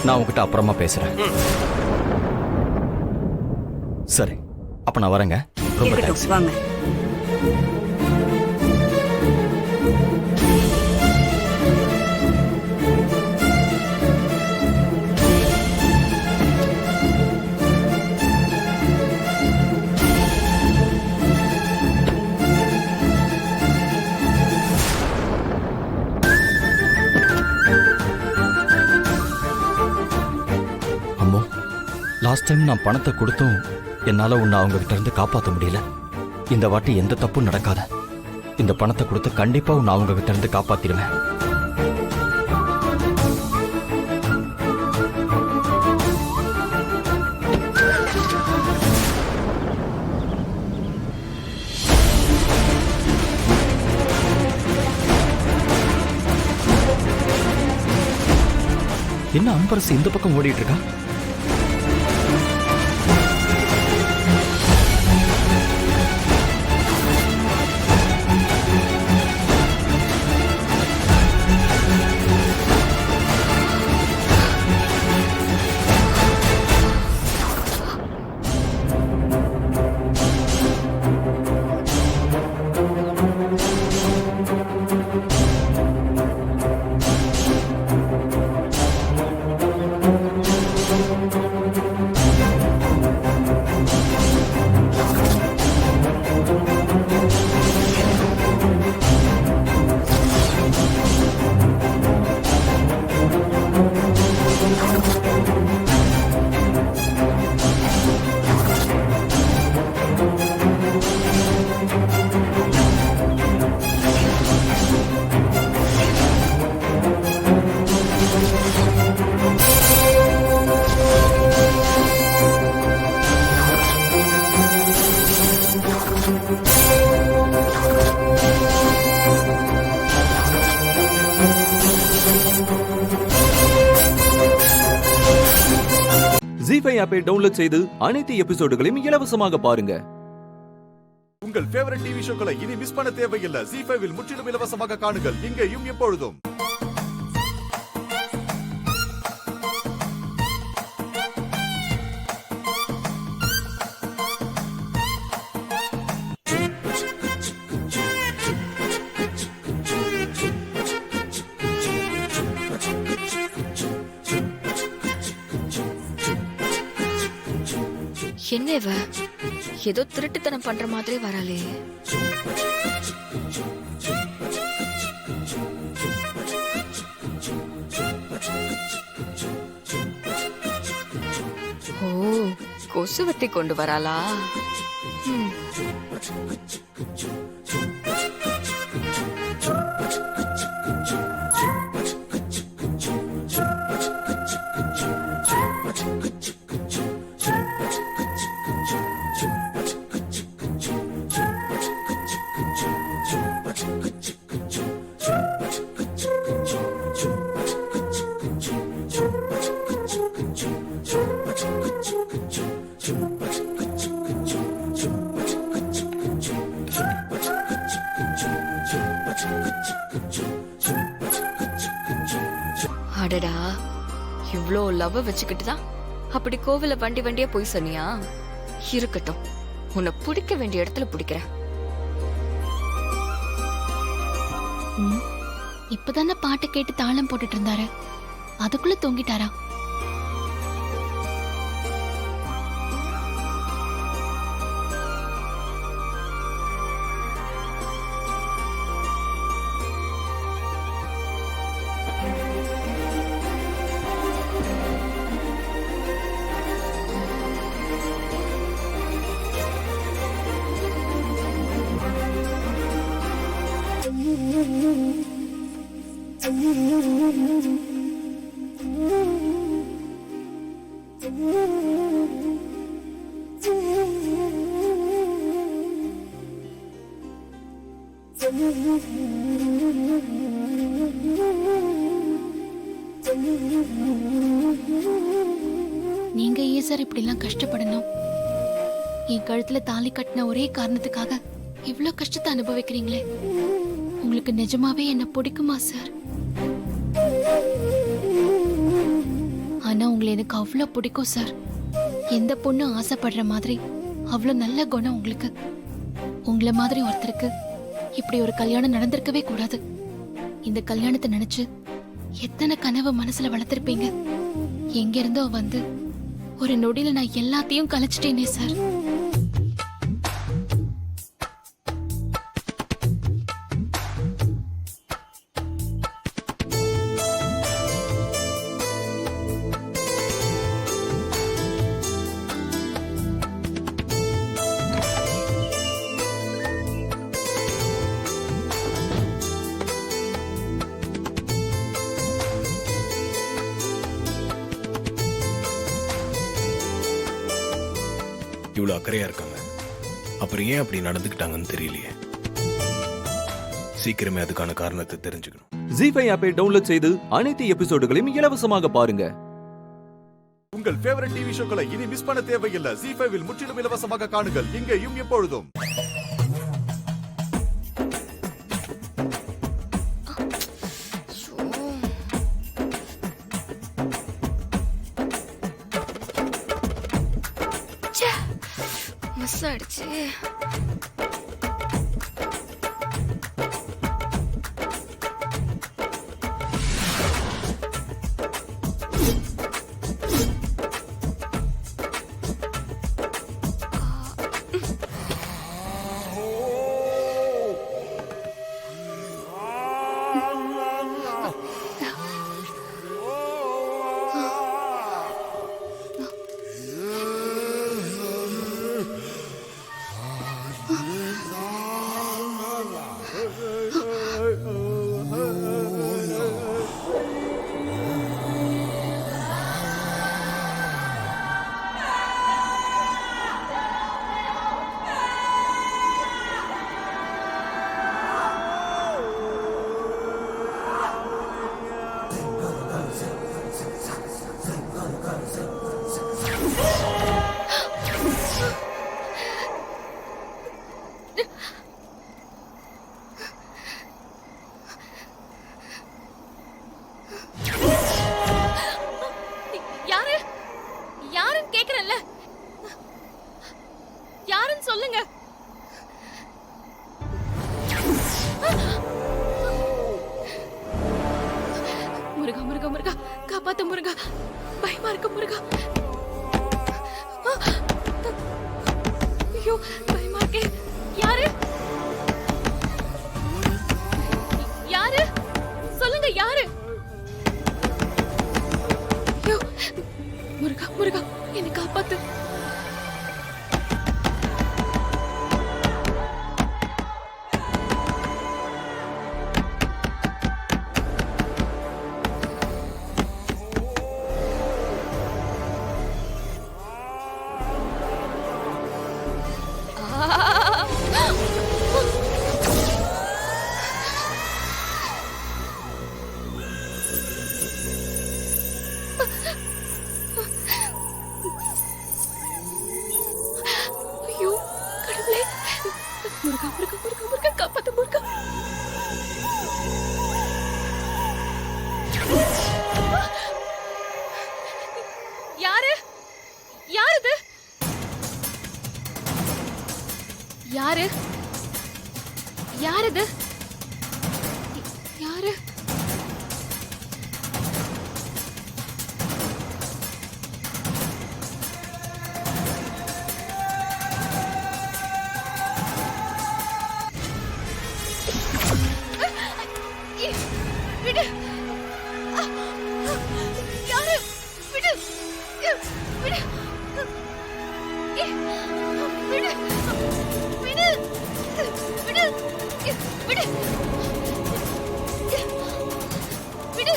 நான் உங்ககிட்ட அப்புறமா பேசுறேன். சரி, அப்ப நான் வரேங்க. ரொம்ப தேங்க்ஸ். வாங்க. லாஸ்ட் டைம் நான் பணத்தை கொடுத்தும் என்னால உன்னை அவங்க கிட்ட இருந்து காப்பாற்ற முடியல. இந்த வாட்டி எந்த தப்பும் நடக்காத. இந்த பணத்தை கொடுத்து கண்டிப்பா உன்னை அவங்க கிட்ட இருந்து காப்பாத்திடுவேன். என்ன அன்பரசு இந்த பக்கம் ஓடிட்டு இருக்கா? ஜீ5 ஆப்பை டவுன்லோட் செய்து அனைத்து எபிசோடுகளையும் இலவசமாக பாருங்க. உங்கள் ஃபேவரட் டிவி ஷோக்களை இனி மிஸ் பண்ண தேவையில்லை. ஜீ5 முற்றிலும் இலவசமாக காணுங்கள், இங்கேயும் எப்பொழுதும். என்ன இவ ஏதோ திருட்டுத்தனம் பண்ற மாதிரி வராளே. ஓ, கொசுவத்தி கொண்டு வராளா? அடடா, இவ்ளோ லவ் வச்சுக்கிட்டு தான் அப்படி கோவில வண்டி வண்டியா போய் சொன்னியா? இருக்கட்டும், உன்னை பிடிக்க வேண்டிய இடத்துல பிடிக்கிறேன். இப்பதானே பாட்டு கேட்டு தாளம் போட்டுட்டு இருந்தாரு, அதுக்குள்ள தூங்கிட்டாரா? நீங்க ஏன் சார் இப்படி எல்லாம் கஷ்டப்படணும்? என் கழுத்துல தாலி கட்டின ஒரே காரணத்துக்காக இவ்ளோ கஷ்டத்தை அனுபவிக்கிறீங்களே, உங்களுக்கு நிஜமாவே என்ன பிடிக்குமா சார்? ஆனா உங்களை எனக்கு அவ்வளோ பிடிக்கும் சார். எந்த பொண்ணு ஆசைப்படுற மாதிரி அவ்வளோ நல்ல குணம் உங்களுக்கு. உங்களை மாதிரி ஒருத்தருக்கு இப்படி ஒரு கல்யாணம் நடந்திருக்கவே கூடாது. இந்த கல்யாணத்தை நினைச்சு எத்தனை கனவு மனசுல வளர்த்திருப்பீங்க. எங்க இருந்தோ வந்து ஒரு நொடியில நான் எல்லாத்தையும் கலைச்சிட்டேனே சார். இவ்வளோ அக்கறையா இருக்காங்க, அப்புறம் ஏன் அப்படி நடந்துக்கிட்டாங்கன்னு தெரியலையே. சீக்கிரமே அதுக்கான காரணத்தை தெரிஞ்சுக்கணும். ஜி5 ஆப்பை டவுன்லோட் செய்து அனைத்து எபிசோடுகளையும் இலவசமாக பாருங்க. உங்கள் ஃபேவரட் டிவி ஷோக்களை இனி மிஸ் பண்ண தேவையில்லை. ஜி5 முற்றிலும் இலவசமாக காணுங்கள், இங்கேயும் எப்பொழுதும். மிஸ் ஆயிடுச்சு. சொல்லுங்க. முருகா முருகா முருகா, காப்பாத்து முருகா, பயமா இருக்கு முருகா. ஐயோ பயமா இருக்கே. யாரு யாரு சொல்லுங்க, யாரு? ஐயோ முருகா முருகா, என்னை காப்பாத்து. ஐயோ கடவுளே, முருகா முருகா முருகா முருகா, காப்பாத்து முருகா. யாரு யாரு இது? யாரு யாரு இது? யாரு? விடு. யாரு? விடு. விடு. விடு. விடு. விடு. விடு. விடு.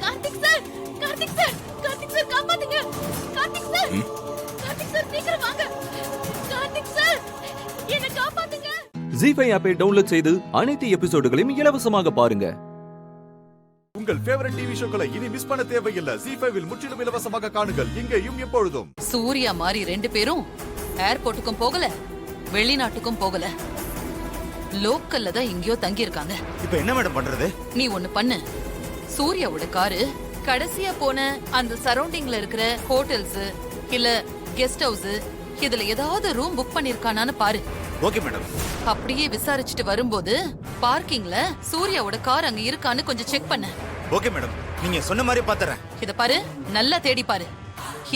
Karthik sir, Karthik sir, Karthik sir காப்பாத்துங்க. கார்த்திக் சார், கார்த்திக் சார் சீக்கிரம் வாங்க. கார்த்திக் சார், என்னை காப்பாத்துங்க. ஜி5 ஆப்பை டவுன்லோட் செய்து அனைத்து எபிசோடுகளையும் இலவசமாக பாருங்க. உங்கள் ஃபேவரட் டிவி ஷோக்களை இனி மிஸ் பண்ண தேவையில்லை. ஜீ5 முற்றிலும் இலவசமாக காணுங்கள் இங்கேயும் எப்பொழுதும். சூர்யா மாதிரி 2 பேரும் ஏர்போர்ட்டுக்கும் போகல, வெளிநாட்டுக்கும் போகல, லோக்கல்ல தான் எங்கேயோ தங்கி இருக்காங்க. இப்போ என்ன மேடம் பண்றது? நீ ஒண்ணு பண்ணு. சூர்யாவோட காரு கடைசியா போன அந்த சரௌண்டிங்ல இருக்கிற ஹோட்டல்ஸ் இல்ல கெஸ்ட் ஹவுஸ் இதுல ஏதாவது ரூம் புக் பண்ணிருக்கானான்னு பாரு. Okay madam. அப்படியே விசாரிச்சுட்டு வரும்போது பார்க்கிங்ல சூர்யாவோட கார் அங்க இருக்கான்னு கொஞ்சம் செக் பண்ணு. ஓகே மேடம், நீங்க சொன்ன மாதிரி பாத்துறேன். இத பாரு, நல்லா தேடி பாரு.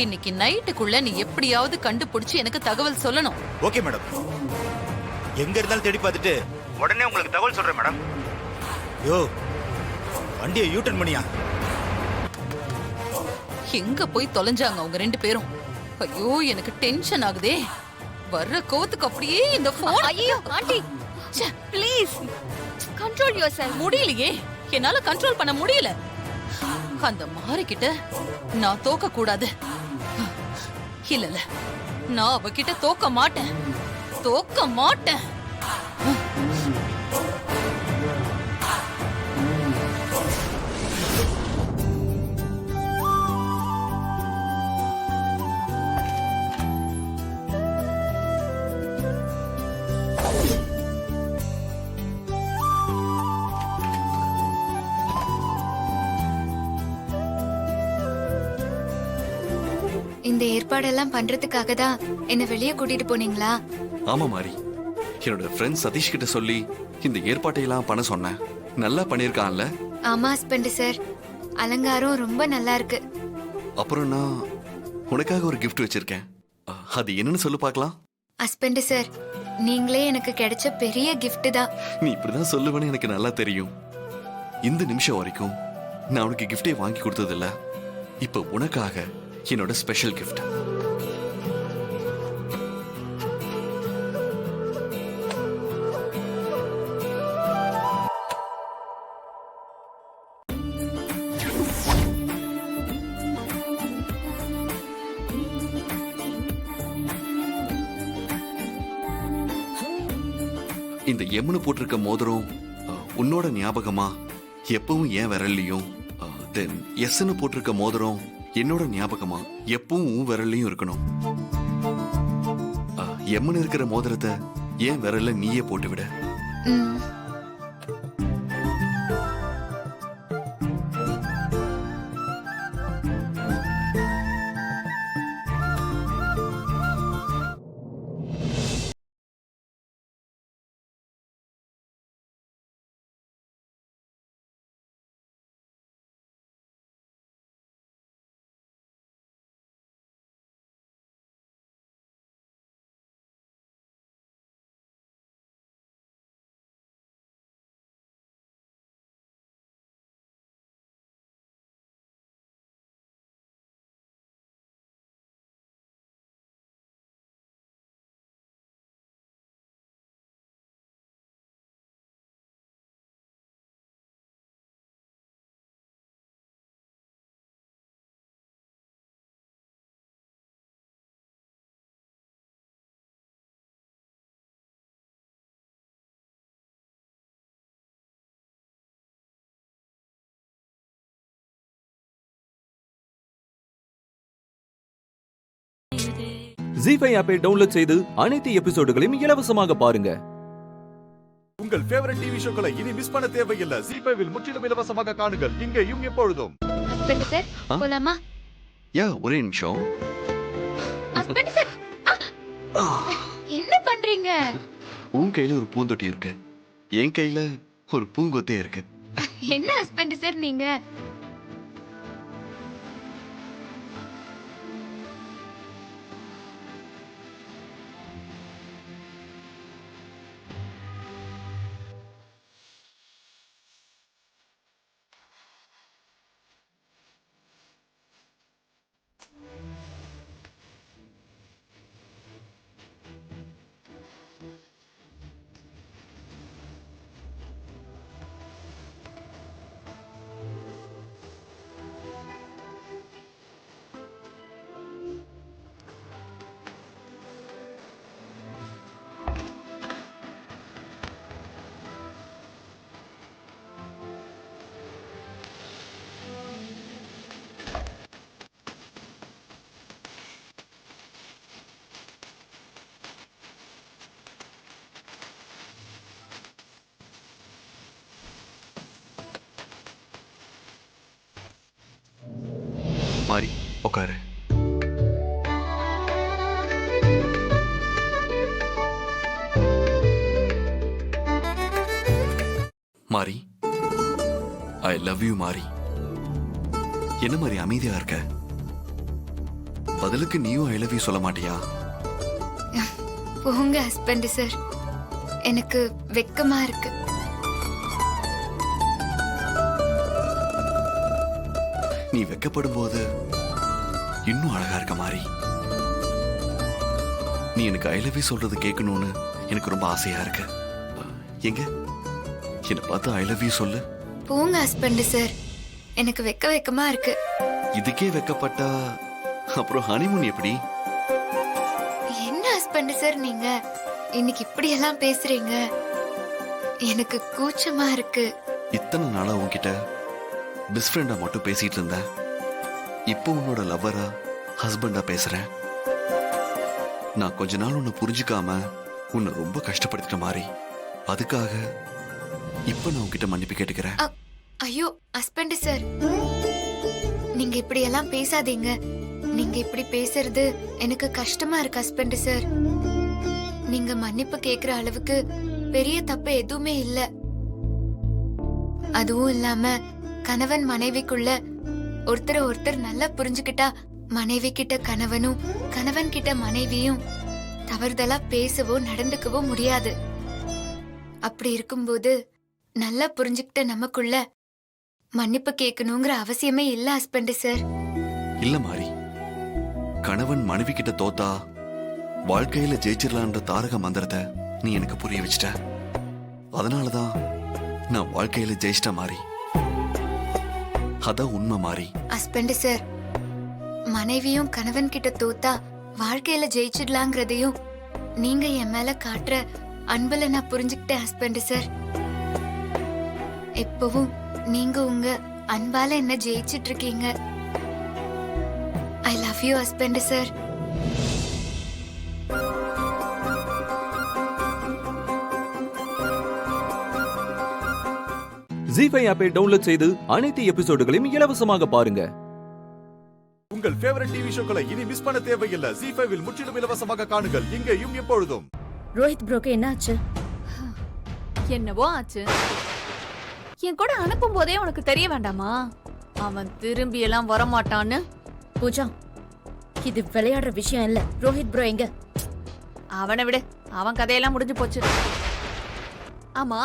இன்னைக்கு நைட்டுக்குள்ள நீ எப்படியாவது கண்டுபிடிச்சு எனக்கு தகவல் சொல்லணும். ஓகே மேடம், எங்க இருந்தாலும் தேடி பார்த்துட்டு உடனே உங்களுக்கு தகவல் சொல்றேன் மேடம். யோ, வண்டியை யூட்டர்ன் பண்ணியா? எங்க போய் தொலைஞ்சாங்க அவங்க 2 பேரும்? ஐயோ, எனக்கு டென்ஷன் ஆகுதே. வர்ற கோத்துக்கு அப்படியே இந்த போன். ஐயோ ஆண்டி, ப்ளீஸ் கண்ட்ரோல் யுவர்செல்ஃப். முடியலையே, என்னால கண்ட்ரோல் பண்ண முடியல. அந்த மாறிக்கிட்ட நான் தோக்க கூடாது. இல்ல இல்ல, நான் அவகிட்ட தோக்க மாட்டேன், தோக்க மாட்டேன். இந்த ஏற்பாடெல்லாம் பண்றதுக்காக தான் என்ன வெளியே கூட்டிட்டு போனீங்களா? ஆமா மாரி, என்னோட ஃப்ரெண்ட் சதீஷ் கிட்ட சொல்லி இந்த ஏற்பாட்டையெல்லாம் பண்ண சொன்னேன். நல்லா பண்ணிருக்கான்ல? ஆமா ஹஸ்பண்ட் சார், அலங்காரம் ரொம்ப நல்லா இருக்கு. அப்புறம் நான் உனக்காக ஒரு gift வச்சிருக்கேன். அது என்னன்னு சொல்லு பார்க்கலாம். ஹஸ்பண்ட் சார், நீங்களே எனக்கு கிடைச்ச பெரிய gift தான். நீ இப்படிதான் சொல்லுவேன்னு எனக்கு நல்லா தெரியும். இந்த நிமிஷம் வரைக்கும் நான் உனக்கு கிஃப்டே வாங்கி கொடுத்ததில்ல. இப்ப உனக்காக என்னோட ஸ்பெஷல் கிஃப்ட். இந்த எம்னு போட்டிருக்க மோதிரம் உன்னோட ஞாபகமா எப்பவும் ஏன் விரல்லையும், தென் எஸ்ன்னு போட்டிருக்க மோதிரம் என்னோட ஞாபகமா எப்பவும் உன் விரல்லையும் இருக்கணும். எம்னு இருக்கிற மோதிரத்தை ஏன் விரல்ல நீயே போட்டு விட. ஜீ5 ஆப்பை டவுன்லோட் செய்து அனைத்து எபிசோடுகளையும் இலவசமாக பாருங்க. உங்கள் ஃபேவரட் டிவி ஷோக்களை இனி மிஸ் பண்ண தேவையில்லை. ஜீ5 முற்றிலும் இலவசமாக காணுங்கள் இங்கேயும் எப்பொழுதும். ஹஸ்பண்ட் சார், போலாமா? யா, ஒரே நிமிஷம். ஹஸ்பண்ட் சார், என்ன பண்றீங்க? உன் கையில ஒரு பூந்தொட்டி இருக்கு, என் கையில ஒரு பூங்கொத்தே இருக்கு. என்ன ஹஸ்பண்ட் சார் நீங்க? மாறி உட்காரு. மாறி, ஐ லவ் யூ மாறி. என்ன மாதிரி அமைதியா இருக்க? பதிலுக்கு நீயும் ஐ லவ் யூ சொல்ல மாட்டியா? போங்க ஹஸ்பண்ட் சார், எனக்கு வெக்கமா இருக்கு. நீ வெக்கப்படும் போது இன்னும் அழகா இருக்க மாறி. நீ எனக்கு ஐ லவ் யூ சொல்றது கேட்கணும்னு எனக்கு ரொம்ப ஆசையா இருக்கு. எங்க என்ன பார்த்து ஐ லவ் யூ சொல்லு. போங்க ஹஸ்பண்ட் சார், எனக்கு வெக்கமா இருக்கு. இதுக்கே வெக்கப்பட்டா அப்புறம் ஹனிமூன் எப்படி? என்ன ஹஸ்பண்ட் சார் நீங்க இன்னைக்கு இப்படி எல்லாம் பேசுறீங்க? எனக்கு கூச்சமா இருக்கு. இத்தனை நாளா உன்கிட்ட பெஸ்ட் ஃப்ரெண்டா மட்டும் பேசிட்டு இருந்தேன். இப்போ உன்னோட லவ்வரா ஹஸ்பண்டா பேசுறேன். நான் கொஞ்ச நாள் உன்னை புரிஞ்சுக்காம உன்னை ரொம்ப கஷ்டப்படுத்திட்ட மாதிரி. அதுக்காக இப்ப நான் உன்கிட்ட மன்னிப்பு கேட்டுக்கிறேன். ஐயோ ஹஸ்பண்ட் சார், நீங்க இப்படி எல்லாம் பேசாதீங்க. நீங்க இப்படி பேசுறது எனக்கு கஷ்டமா இருக்கு ஹஸ்பண்ட் சார். நீங்க மன்னிப்பு கேக்குற அளவுக்கு பெரிய தப்பு எதுவுமே இல்ல. அதுவும் இல்லாம கணவன் மனைவிக்குள்ள ஒருத்தர் நல்லா புரிஞ்சுக்கிட்டா மனைவி கிட்ட கணவனும் கணவன் கிட்ட மனைவியும் தவறுதலா பேசவோ நடந்துக்கவோ முடியாது. அப்படி இருக்கும்போது நல்லா புரிஞ்சுக்கிட்ட நமக்குள்ள மன்னிப்பு கேட்கணுங்கிற அவசியமே இல்ல ஹஸ்பண்ட் சார். இல்ல மாறி, கணவன் மனைவி கிட்ட தோத்தா வாழ்க்கையில ஜெயிச்சிடலான்ற தாரக மந்திரத்தை நீ எனக்கு புரிய வச்சிட்ட. அதனாலதான் நான் வாழ்க்கையில ஜெயிச்சிட்ட மாறி. அதான் உண்மை மாறி. ஹஸ்பண்ட் சார், மனைவியும் கணவன் கிட்ட தோத்தா வாழ்க்கையில ஜெயிச்சிடலாங்கிறதையும் நீங்க என் மேல காட்டுற அன்புல நான் புரிஞ்சுக்கிட்டேன் ஹஸ்பண்ட் சார். எப்பவும் நீங்க உங்க அன்பால என்ன ஜெயிச்சிட்டு இருக்கீங்க. I love you husband sir. Zee5 ஆப்பை டவுன்லோட் செய்து அனைத்து எபிசோடுகளையும் இலவசமாக பாருங்க. உங்கள் ஃபேவரட் டிவி ஷோக்களை இனி மிஸ் பண்ண தேவையில்லை. ஜீ5 இல் முற்றிலும் இலவசமாக காணுங்கள், இங்கேயும் எப்பொழுதும். ரோஹித் ப்ரோக்கு என்ன ஆச்சு? என்னவோ ஆச்சு. என் கூட அனுப்பும் போதே உனக்கு தெரிய வேண்டாமா அவன் திரும்பி எல்லாம் வரமாட்டான்னு? பூஜா, இது விளையாடுற விஷயம் இல்ல. ரோஹித் ப்ரோ எங்க? அவனை விடு, அவன் கதையெல்லாம் முடிஞ்சு போச்சு. ஆமா,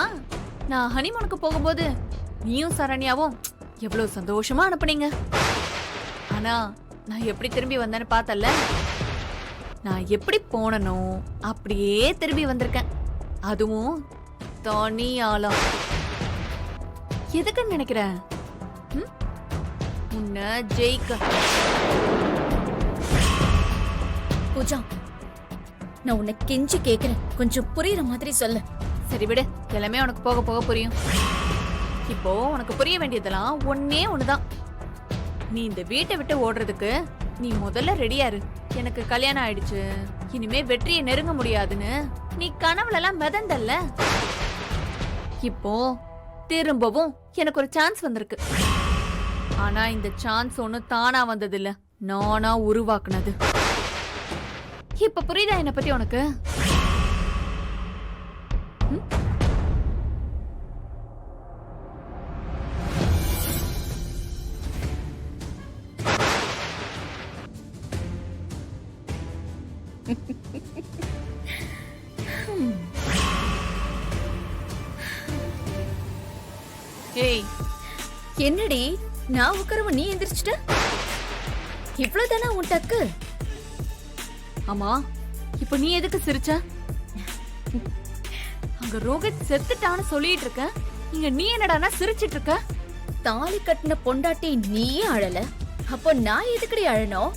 நான் ஹனிமூனுக்கு போகும்போது நீயும் சரண்யாவும் எவ்வளவு சந்தோஷமா அனுப்புனீங்க. ஆனா நான் எப்படி திரும்பி வந்தேன்னு பார்த்தல. நான் எப்படி போனனோ அப்படியே திரும்பி வந்திருக்கேன். அதுவும் தனி ஆளம். எதுக்குன்னு நினைக்கிற? உன்னை ஜெயிக்க. பூஜா, நான் உன்னை கெஞ்சி கேக்குறேன், கொஞ்சம் புரியுற மாதிரி சொல்லு. சரி விடு, எல்லாமே உனக்கு போக போக புரியும். இப்போ உனக்கு புரிய வேண்டியதெல்லாம் ஒன்னே ஒண்ணுதான். நீ இந்த வீட்டை விட்டு ஓடுறதுக்கு நீ முதல்ல ரெடியா இரு. எனக்கு கல்யாணம் ஆயிடுச்சு, இனிமே வெற்றியை நெருங்க முடியாதுன்னு நீ கனவுல எல்லாம் மிதந்தல்ல. இப்போ திரும்பவும் எனக்கு ஒரு சான்ஸ் வந்திருக்கு. ஆனா இந்த சான்ஸ் ஒண்ணு தானா வந்தது இல்ல, நானா உருவாக்குனது. இப்ப புரியுதா என்ன பத்தி உனக்கு? ஏய், என்னடி நான் உட்காரவ நீ எந்திரிச்சிட்ட? இவ்வளவுதானா உன் டக்கு? ஆமா, இப்ப நீ எதுக்கு சிரிச்ச? அங்க ரோஹித் செத்துட்டான்னு சொல்லிட்டு இருக்க, இங்க நீ என்னடானா சிரிச்சிட்டு இருக்க? தாலி கட்டின பொண்டாட்டி நீயே அழல, அப்போ நான் எதுக்கடி அழணும்?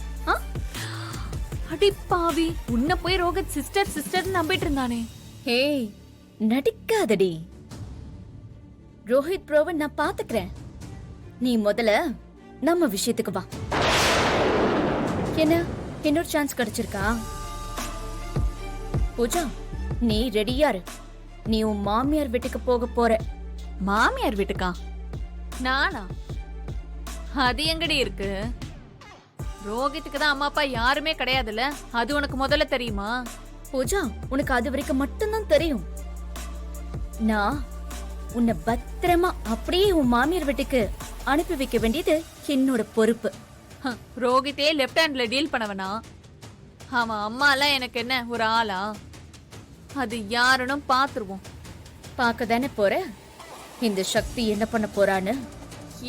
அடி பாவி, உன்னை போய் ரோஹித் சிஸ்டர் சிஸ்டர் நம்பிட்டு இருந்தானே. ஏய், நடிக்காதடி. ரோஹித் ப்ரோவை நான் பாத்துக்கிறேன். நீ முதல்ல நம்ம விஷயத்துக்கு வா. என்ன இன்னொரு சான்ஸ் கிடைச்சிருக்கா? பூஜா, நீ ரெடியா இரு. நீ உன் மாமியார் வீட்டுக்கு போக போற. மாமியார் வீட்டுக்கா? நானா? அது எங்கடி இருக்கு? ரோஹித்துக்கு தான் அம்மா அப்பா யாருமே கிடையாதுல்ல, அது உனக்கு முதல்ல தெரியுமா? பூஜா, உனக்கு அது வரைக்கும் மட்டும்தான் தெரியும். நான் உன்னை பத்திரமா அப்படியே உன் மாமியார் வீட்டுக்கு அனுப்பி வைக்க வேண்டியது என்னோட பொறுப்பு. ரோஹித்தே லெஃப்ட் ஹேண்ட்ல டீல் பண்ணவனா? அவன் அம்மா எல்லாம் எனக்கு என்ன ஒரு ஆளா? அது யாருன்னு பாத்துருவோம். பார்க்க தானே போற இந்த சக்தி என்ன பண்ண போறான்னு.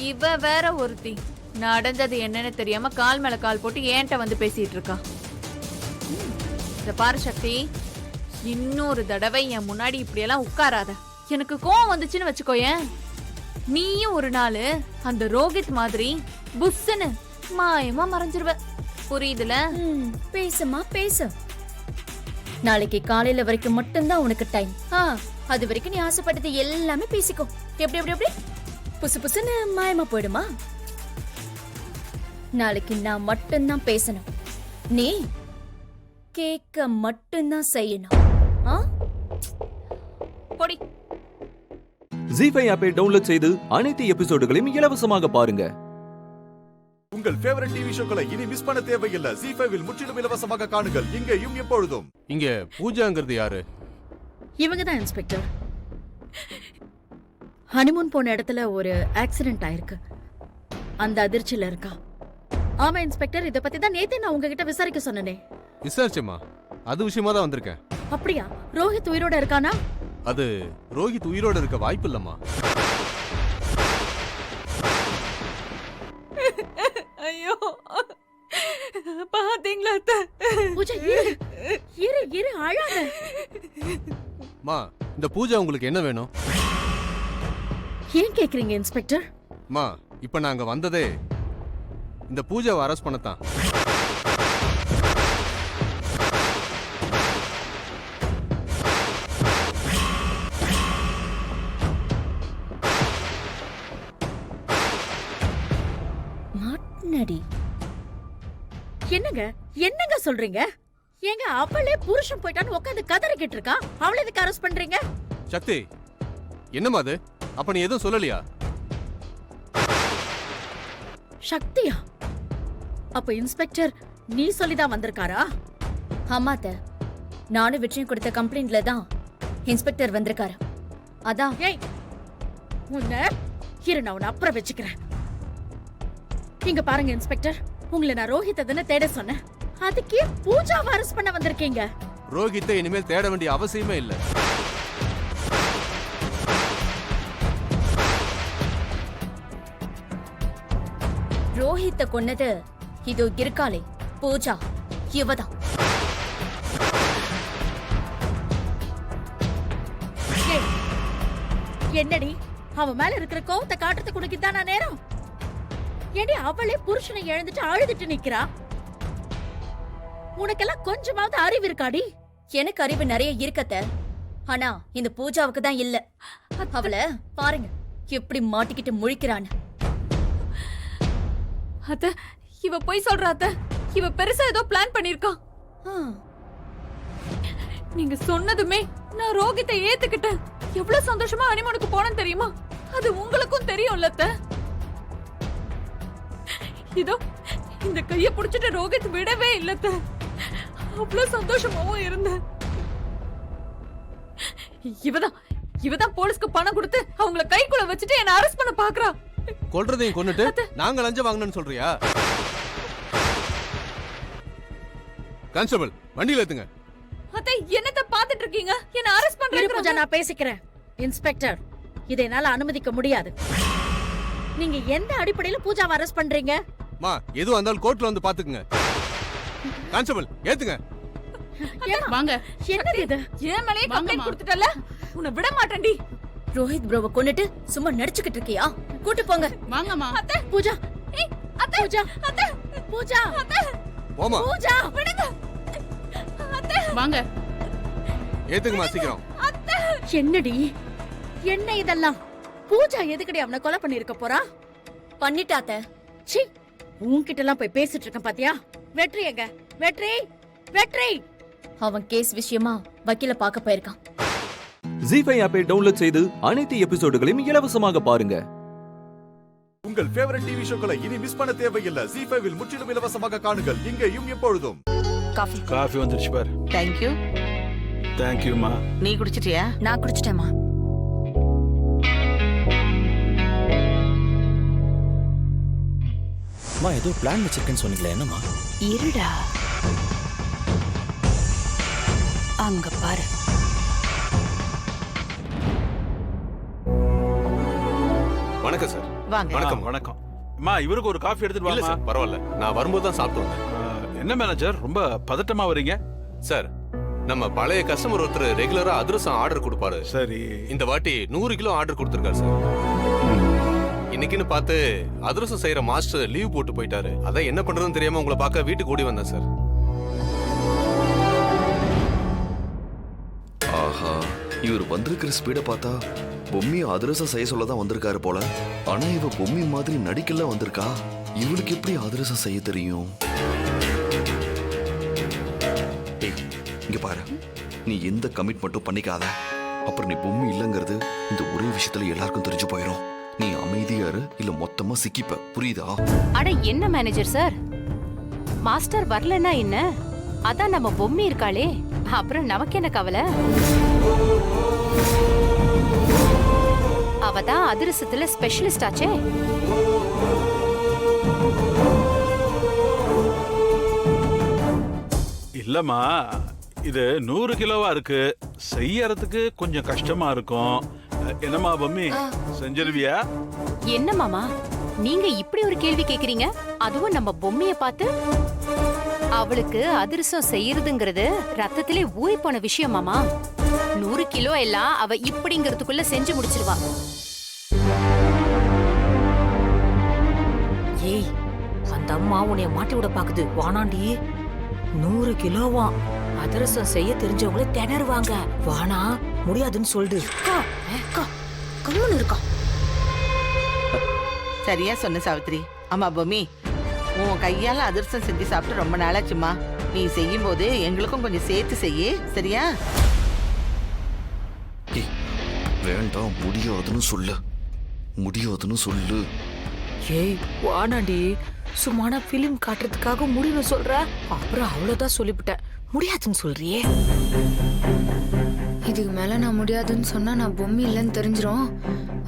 இவ வேற ஒருத்தி நடந்தது என்னன்னு தெரியாம கால் மேல கால் போட்டு ஏன்ட்ட வந்து பேசிட்டு இருக்கா. இந்த பாரு சக்தி, இன்னொரு தடவை என் முன்னாடி இப்படி எல்லாம் உட்காராத. எனக்கு கோவம் வந்துச்சுன்னு வச்சுக்கோயேன், நீயும் ஒரு நாள் அந்த ரோஹித் மாதிரி புஸ்ஸுன்னு மாயமா மறைஞ்சிருவ. புரியுதுல? பேசுமா பேசு. நாளைக்கு காலையில வரைக்கும் மட்டும்தான் உனக்கு டைம். அது வரைக்கும் நீ ஆசைப்பட்டது எல்லாமே பேசிக்கோ. எப்படி எப்படி எப்படி புசு புசுன்னு மாயமா போயிடுமா? நாளைக்கு நான் மட்டும்தான் பேசணும், நீ கேட்க மட்டும்தான் செய்யணும். பொடி. ஜீஃபை ஆப்பை டவுன்லோட் செய்து அனைத்து எபிசோடுகளையும் இலவசமாக பாருங்க. உங்கள் ஃபேவரட் டிவி ஷோக்களை இனி மிஸ் பண்ண தேவையில்லை. ஜீ5 முற்றிலும் இலவசமாக காணுங்கள், இங்கேயும் எப்பொழுதும். இங்க பூஜாங்கிறது யாரு? இவங்க தான் இன்ஸ்பெக்டர். ஹனிமூன் போன இடத்துல ஒரு ஆக்சிடென்ட் ஆயிருக்கு, அந்த அதிர்ச்சியில இருக்கா. ஆமா இன்ஸ்பெக்டர், இத பத்தி தான் நேத்தே நான் உங்ககிட்ட விசாரிக்க சொன்னனே. விசாரிச்சேம்மா, அது விஷயமா தான் வந்திருக்கேன். அப்படியா? ரோஹித் உயிரோட இருக்கானா? அது ரோஹித் உயிரோட இருக்க வாய்ப்பு இல்லம்மா. ஐயோ, பாத்தீங்களா? பூஜா இரு அழாத. மா, இந்த பூஜா உங்களுக்கு என்ன வேணும்? ஏன் கேக்குறீங்க இன்ஸ்பெக்டர்? மா, இப்ப நாங்க வந்ததே இந்த பூஜாவை அரெஸ்ட் பண்ணத்தான். மாட்னடி. என்னங்க என்னங்க சொல்றீங்க? ஏங்க அவளே புருஷன் போயிட்டான்னு உட்காந்து கதறிக்கிட்டு இருக்கா, அவளை எதுக்கு அரெஸ்ட் பண்றீங்க? சக்தி, என்னம்மா அது? அப்ப நீ எதுவும் சொல்லலையா? சக்தியா? அப்ப இன்ஸ்பெக்டர் நீ சொல்லிதான் வந்திருக்காரா? ஆமாத்த, நானும் வெற்றியும் கொடுத்த கம்ப்ளைண்ட்ல தான் இன்ஸ்பெக்டர் வந்திருக்காரு. அதான். ஏய், உன்னை இரு, நான் உன்னை அப்புறம் வச்சுக்கிறேன். இங்க பாருங்க இன்ஸ்பெக்டர், உங்களை நான் ரோஹித்தை தானே தேட சொன்னேன், அதுக்கே பூஜாவை அரெஸ்ட் பண்ண வந்திருக்கீங்க. ரோஹித்தை இனிமேல் தேட வேண்டிய அவசியமே இல்லை. ரோஹித்தை கொன்னது இதோ இருக்காளே பூஜா, இவதான். என்னடி அவ மேல இருக்கிற கோவத்தை காட்டுறதுக்கு உனக்கு தானா நேரம்? ஏடி அவளே புருஷனை இழந்துட்டு அழுதுட்டு நிக்கிறா. உனக்கெல்லாம் கொஞ்சமாவது அறிவு இருக்காடி? எனக்கு அறிவு நிறைய இருக்கத்த, ஆனா இந்த பூஜாவுக்கு தான் இல்ல. அவளை பாருங்க எப்படி மாட்டிக்கிட்டு முழிக்கிறான்னு. அத்த, இவ போய் சொல்றா அத்த. இவ பெருசா ஏதோ பிளான் பண்ணிருக்கா. நீங்க சொன்னதுமே நான் ரோஹித்தை ஏத்துக்கிட்டேன். எவ்வளவு சந்தோஷமா ஹனிமூனுக்கு போனேன்னு தெரியுமா? அது உங்களுக்கும் தெரியும்ல அத்த. இதோ இந்த கைய புடிச்சிட்டு ரோஹித் விடவே இல்ல அத்த. அவ்வளவு சந்தோஷமாவும் இருந்தேன். இவதான் போலீஸ்க்கு பணம் கொடுத்து அவங்கள கைக்குள்ள வச்சுட்டு என்ன அரெஸ்ட் பண்ண பாக்குறா. கொல்றதையும் கொன்னுட்டு நாங்க லஞ்சம் வாங்கணும்னு சொல்றியா? கான்ஸ்டபிள், வண்டியில ஏத்துங்க. அத்தை, என்னத்த பாத்துட்டு இருக்கீங்க? என்ன அரெஸ்ட் பண்றீங்க? பூஜா, நான் பேசிக்கிறேன். இன்ஸ்பெக்டர், இதை என்னால அனுமதிக்க முடியாது. நீங்க எந்த அடிப்படையில பூஜாவை அரெஸ்ட் பண்றீங்க? மா, எதுவும் வந்தாலும் கோர்ட்ல வந்து பாத்துக்குங்க. கான்ஸ்டபிள், ஏத்துங்க. வாங்க. என்னது இது? ஏன் மேலே கம்ப்ளைன்ட் கொடுத்துட்டல? உன்னை விட மாட்டேன்டி. ரோஹித் ப்ரோவை கொன்னுட்டு சும்மா நடிச்சுக்கிட்டு இருக்கியா? கூட்டி போங்க. வாங்கம்மா. அத்தை, பூஜா. அத்தை, பூஜா, அத்தை, பூஜா, அத்தை, போமா. பூஜா, விடுங்க. அத்தை, வாங்க. ஏத்துங்கம்மா சீக்கிரம். அத்தை, என்னடி என்ன இதெல்லாம்? பூஜா எதுக்கடி அவனை கொலை பண்ணிருக்க போறா? பண்ணிட்டாத்த. சீ, உன்கிட்ட எல்லாம் போய் பேசிட்டு இருக்கேன் பாத்தியா? வெற்றி எங்க? வெற்றி, வெற்றி. அவன் கேஸ் விஷயமா வக்கீல பார்க்க போயிருக்கான். ஜீஃபை ஆப்பை டவுன்லோட் செய்து அனைத்து எபிசோடுகளையும் இலவசமாக பாருங்க. உங்கள் ஃபேவரட் டிவி ஷோக்களை இனி மிஸ் பண்ண தேவையில்லை. ஜி5 இல் முற்றிலும் இலவசமாக காணுங்கள் இங்கேயும் எப்பொழுதும். காஃபி வந்துருச்சு பாரு. தேங்க்யூ. தேங்க்யூமா. நீ குடிச்சிட்டியா? நான் குடிச்சிட்டேமா. அம்மா ஏதோ பிளான் வச்சிருக்கேன்னு சொன்னீங்களே, என்னம்மா? இருடா, அங்க பாரு. வணக்கம் சார். வாங்க. வணக்கம். வணக்கம். அம்மா இவருக்கு ஒரு காஃபி எடுத்துட்டு இல்ல வாமா. சார், பரவாயில்ல. நான் வரும்போது தான் சாப்பிட்டு வந்தேன். என்ன மேனேஜர் ரொம்ப பதட்டமா வரீங்க? சார், நம்ம பழைய கஸ்டமர் ஒருத்தர் ரெகுலரா அதிரசம் ஆர்டர் கொடுப்பாரு. சரி. இந்த வாட்டி 100 கிலோ ஆர்டர் கொடுத்திருக்காரு சார். இன்னைக்குன்னு பார்த்து அதிரசம் செய்யற மாஸ்டர் லீவ் போட்டு போயிட்டாரு. அதான் என்ன பண்றதுன்னு தெரியாம உங்களை பார்க்க வீட்டுக்கு ஓடி வந்தேன் சார். ஆஹா, இவர் வந்திருக்கிற ஸ்பீடை பார்த்தா பொம்மி அதிரசம் செய்ய சொல்லதான் வந்திருக்காரு போல. ஆனா இவ பொம்மி மாதிரி நடிக்கல வந்திருக்கா. இவளுக்கு எப்படி அதிரசம் செய்ய தெரியும்? இங்க பாரு, நீ எந்த கமிட்மெண்ட்டும் பண்ணிக்காத. அப்புறம் நீ பொம்மி இல்லங்கிறது இந்த ஒரே விஷயத்துல எல்லாருக்கும் தெரிஞ்சு போயிடும். நீ அமைதியாரு, இல்ல மொத்தமா சிக்கிப்ப. புரியுதா? அட என்ன மேனேஜர் சார், மாஸ்டர் வரலன்னா என்ன? அதான் நம்ம பொம்மி இருக்காளே, அப்புறம் நமக்கு என்ன கவலை? அவதான் அதிரசத்துல ஸ்பெஷலிஸ்ட் ஆச்சே. இல்லம்மா, இது 100 கிலோவா இருக்கு. செய்யறதுக்கு கொஞ்சம் கஷ்டமா இருக்கும். என்னம்மா பொம்மி, செஞ்சிருவியா? என்ன மாமா நீங்க இப்படி ஒரு கேள்வி கேக்குறீங்க? அதுவும் நம்ம பொம்மிய பார்த்து. அவளுக்கு அதிரசம் செய்யறதுங்கிறது ரத்தத்திலே ஊறி போன விஷயம் மாமா. 100 கிலோ எல்லாம் அவ இப்படிங்கிறதுக்குள்ள செஞ்சு முடிச்சிருவா. ஏய், அந்த அம்மா உன்னைய மாட்டி விட பாக்குது. வானாண்டி, 100 கிலோவா அதிரசம் செய்ய தெரிஞ்சவங்களே திணறுவாங்க. வானா, முடியாதுன்னு சொல்லிடு. கம்முன்னு இருக்கா. சரியா சொன்ன சாவித்ரி. ஆமா பொம்மி, உன் கையால அதிரசம் செஞ்சு சாப்பிட்டு ரொம்ப நாளாச்சுமா. நீ செய்யும் போது எங்களுக்கும் கொஞ்சம் சேர்த்து செய்ய, சரியா? வேண்டாம், முடியாதுன்னு சொல்லு. முடியாதுன்னு சொல்லு. ஏய் வானாண்டி, சும்மானா பிலிம் காட்டுறதுக்காக முடிவு சொல்ற, அப்புறம் அவ்வளவுதான் சொல்லிவிட்டேன். முடியாதுன்னு சொல்றியே. இதுக்கு மேல நான் முடியாதுன்னு சொன்னா நான் பொம்மி இல்லைன்னு தெரிஞ்சிரும்.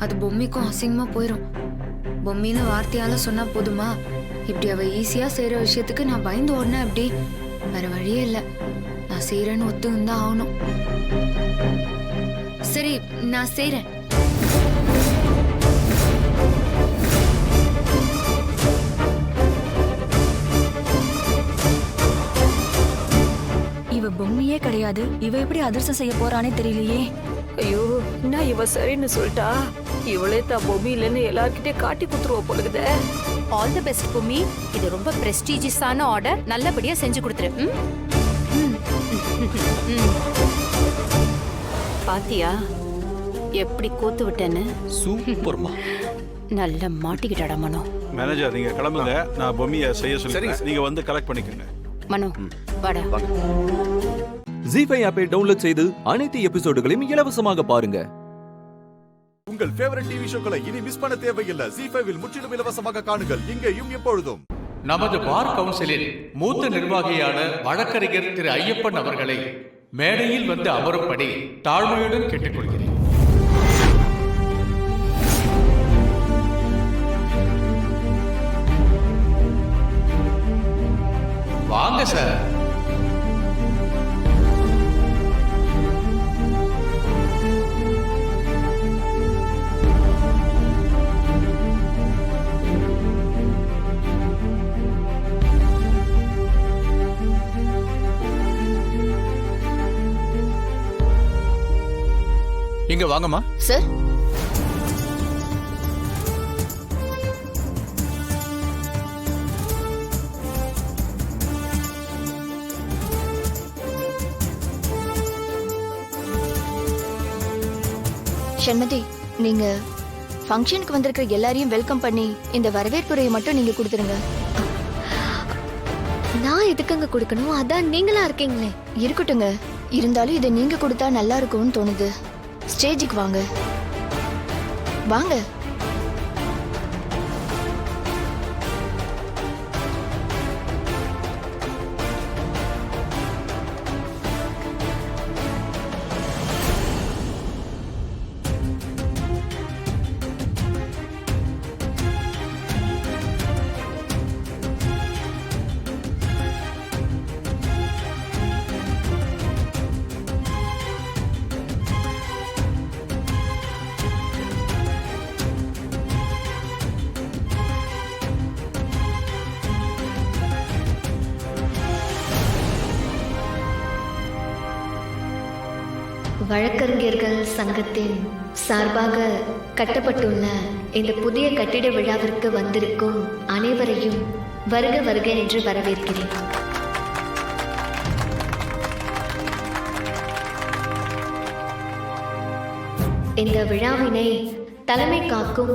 அது பொம்மிக்கும் அசிங்கமா போயிடும். பொம்மின்னு வார்த்தையால சொன்னா போதுமா? இப்படி அவ ஈஸியா செய்யற விஷயத்துக்கு நான் பயந்து ஓடினேன். அப்படி வேற வழியே இல்லை. நான் செய்யறேன்னு ஒத்துந்தான் ஆகணும். சரி, நான் செய்யறேன். இவ பொம்மியே கிடையாது. இவ எப்படி அதிர்ஷ்டம் செய்ய போறானே தெரியலையே. ஐயோ, என்ன இவ சரின்னு சொல்லிட்டா? இவளே தான் பொம்மி இல்லைன்னு எல்லார்கிட்டே காட்டி குத்துருவ போலுக்குதே. All the best Bommi. இது ரொம்ப பிரஸ்டீஜியஸான ஆர்டர். நல்லபடியா செஞ்சு கொடுத்துரு. பாத்தியா எப்படி கூத்து விட்டேன்னு? சூப்பர்மா. நல்ல மாட்டிக்கிட்டடா மனோ. மேனேஜர் நீங்க கிளம்புங்க, நான் பொம்மியை செய்ய சொல்றேன். நீங்க வந்து கலெக்ட் பண்ணிக்கோங்க. மனோ வாடா. ஜி5 ஆப்பை டவுன்லோட் செய்து அனைத்து எபிசோடுகளையும் இலவசமாக பாருங்க. உங்கள் ஃபேவரட் டிவி ஷோக்களை இனி மிஸ் பண்ண தேவையில்லை. ஜி5 இல் முற்றிலும் இலவசமாக காணுங்கள் இங்கேயும் எப்பொழுதும். நமது பார் கவுன்சிலின் மூத்த நிர்வாகியான வழக்கறிஞர் திரு ஐயப்பன் அவர்களை மேடையில் வந்து அமரும்படி தாழ்மையுடன் கேட்டுக்கொள்கிறேன். வாங்க சார். இங்க வாங்கம்மா. சார், சண்மதி, நீங்க ஃபங்க்ஷனுக்கு வந்திருக்கிற எல்லாரையும் வெல்கம் பண்ணி இந்த வரவேற்புரையை மட்டும் நீங்க கொடுத்துருங்க. நான் எதுக்குங்க கொடுக்கணும்? அதான் நீங்களா இருக்கீங்களே. இருக்கட்டுங்க. இருந்தாலும் இதை நீங்க கொடுத்தா நல்லா இருக்கும்னு தோணுது. ஸ்டேஜுக்கு வாங்க. வாங்க. வழக்கறிஞர்கள் சங்கத்தின் சார்பாக கட்டப்பட்டுள்ள இந்த புதிய கட்டிட விழாவிற்கு வந்திருக்கும் அனைவரையும் வருக வருக என்று வரவேற்கிறேன். இந்த விழாவினை தலைமை காக்கும்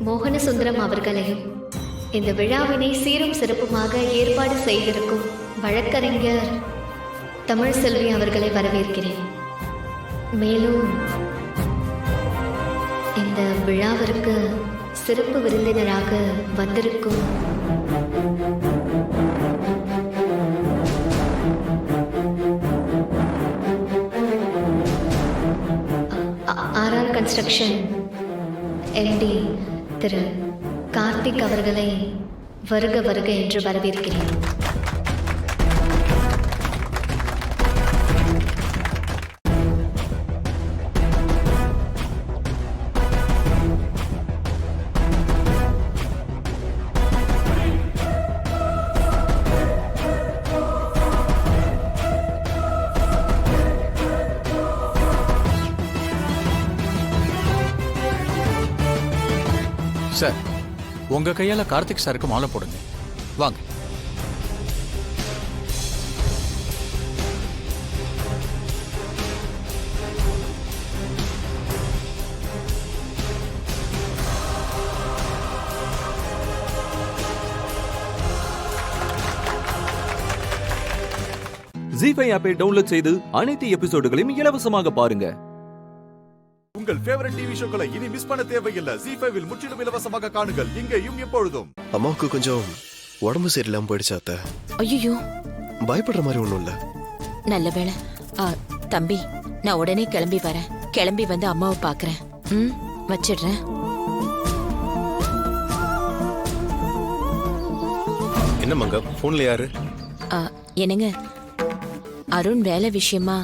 மோகனசுந்தரம் அவர்களையும் இந்த விழாவினை சீரும் சிறப்புமாக ஏற்பாடு செய்திருக்கும் வழக்கறிஞர் தமிழ்செல்வி அவர்களை வரவேற்கிறேன். மேலும் இந்த விழாவிற்கு சிறப்பு விருந்தினராக வந்திருக்கும் ஆர்ஆர் கன்ஸ்ட்ரக்ஷன் எம்டி திரு கார்த்திக் அவர்களை வருக வருக என்று வரவேற்கிறேன். சார், உங்க கையால கார்த்திக் சாருக்கு மாலை போடுங்க. வாங்க. ஜீ5 ஆப்பை டவுன்லோட் செய்து அனைத்து எபிசோடுகளையும் இலவசமாக பாருங்க. உங்கள் ஃபேவரட் டிவி ஷோக்களை இனி மிஸ் பண்ண தேவையில்லை. ஜீ5 முற்றிலும் இலவசமாக காணுங்கள் இங்கேயும் எப்பொழுதும். அம்மாவுக்கு கொஞ்சம் உடம்பு சரியில்லாம போயிடுச்சு அத்தை. ஐயோ, பயப்படுற மாதிரி ஒண்ணும் இல்ல. நல்ல வேளை. தம்பி, நான் உடனே கிளம்பி வரேன். கிளம்பி வந்து அம்மாவை பாக்குறேன். வச்சிடுறேன். என்ன மங்க, போன்ல யாரு? என்னங்க, அருண் வேலை விஷயமா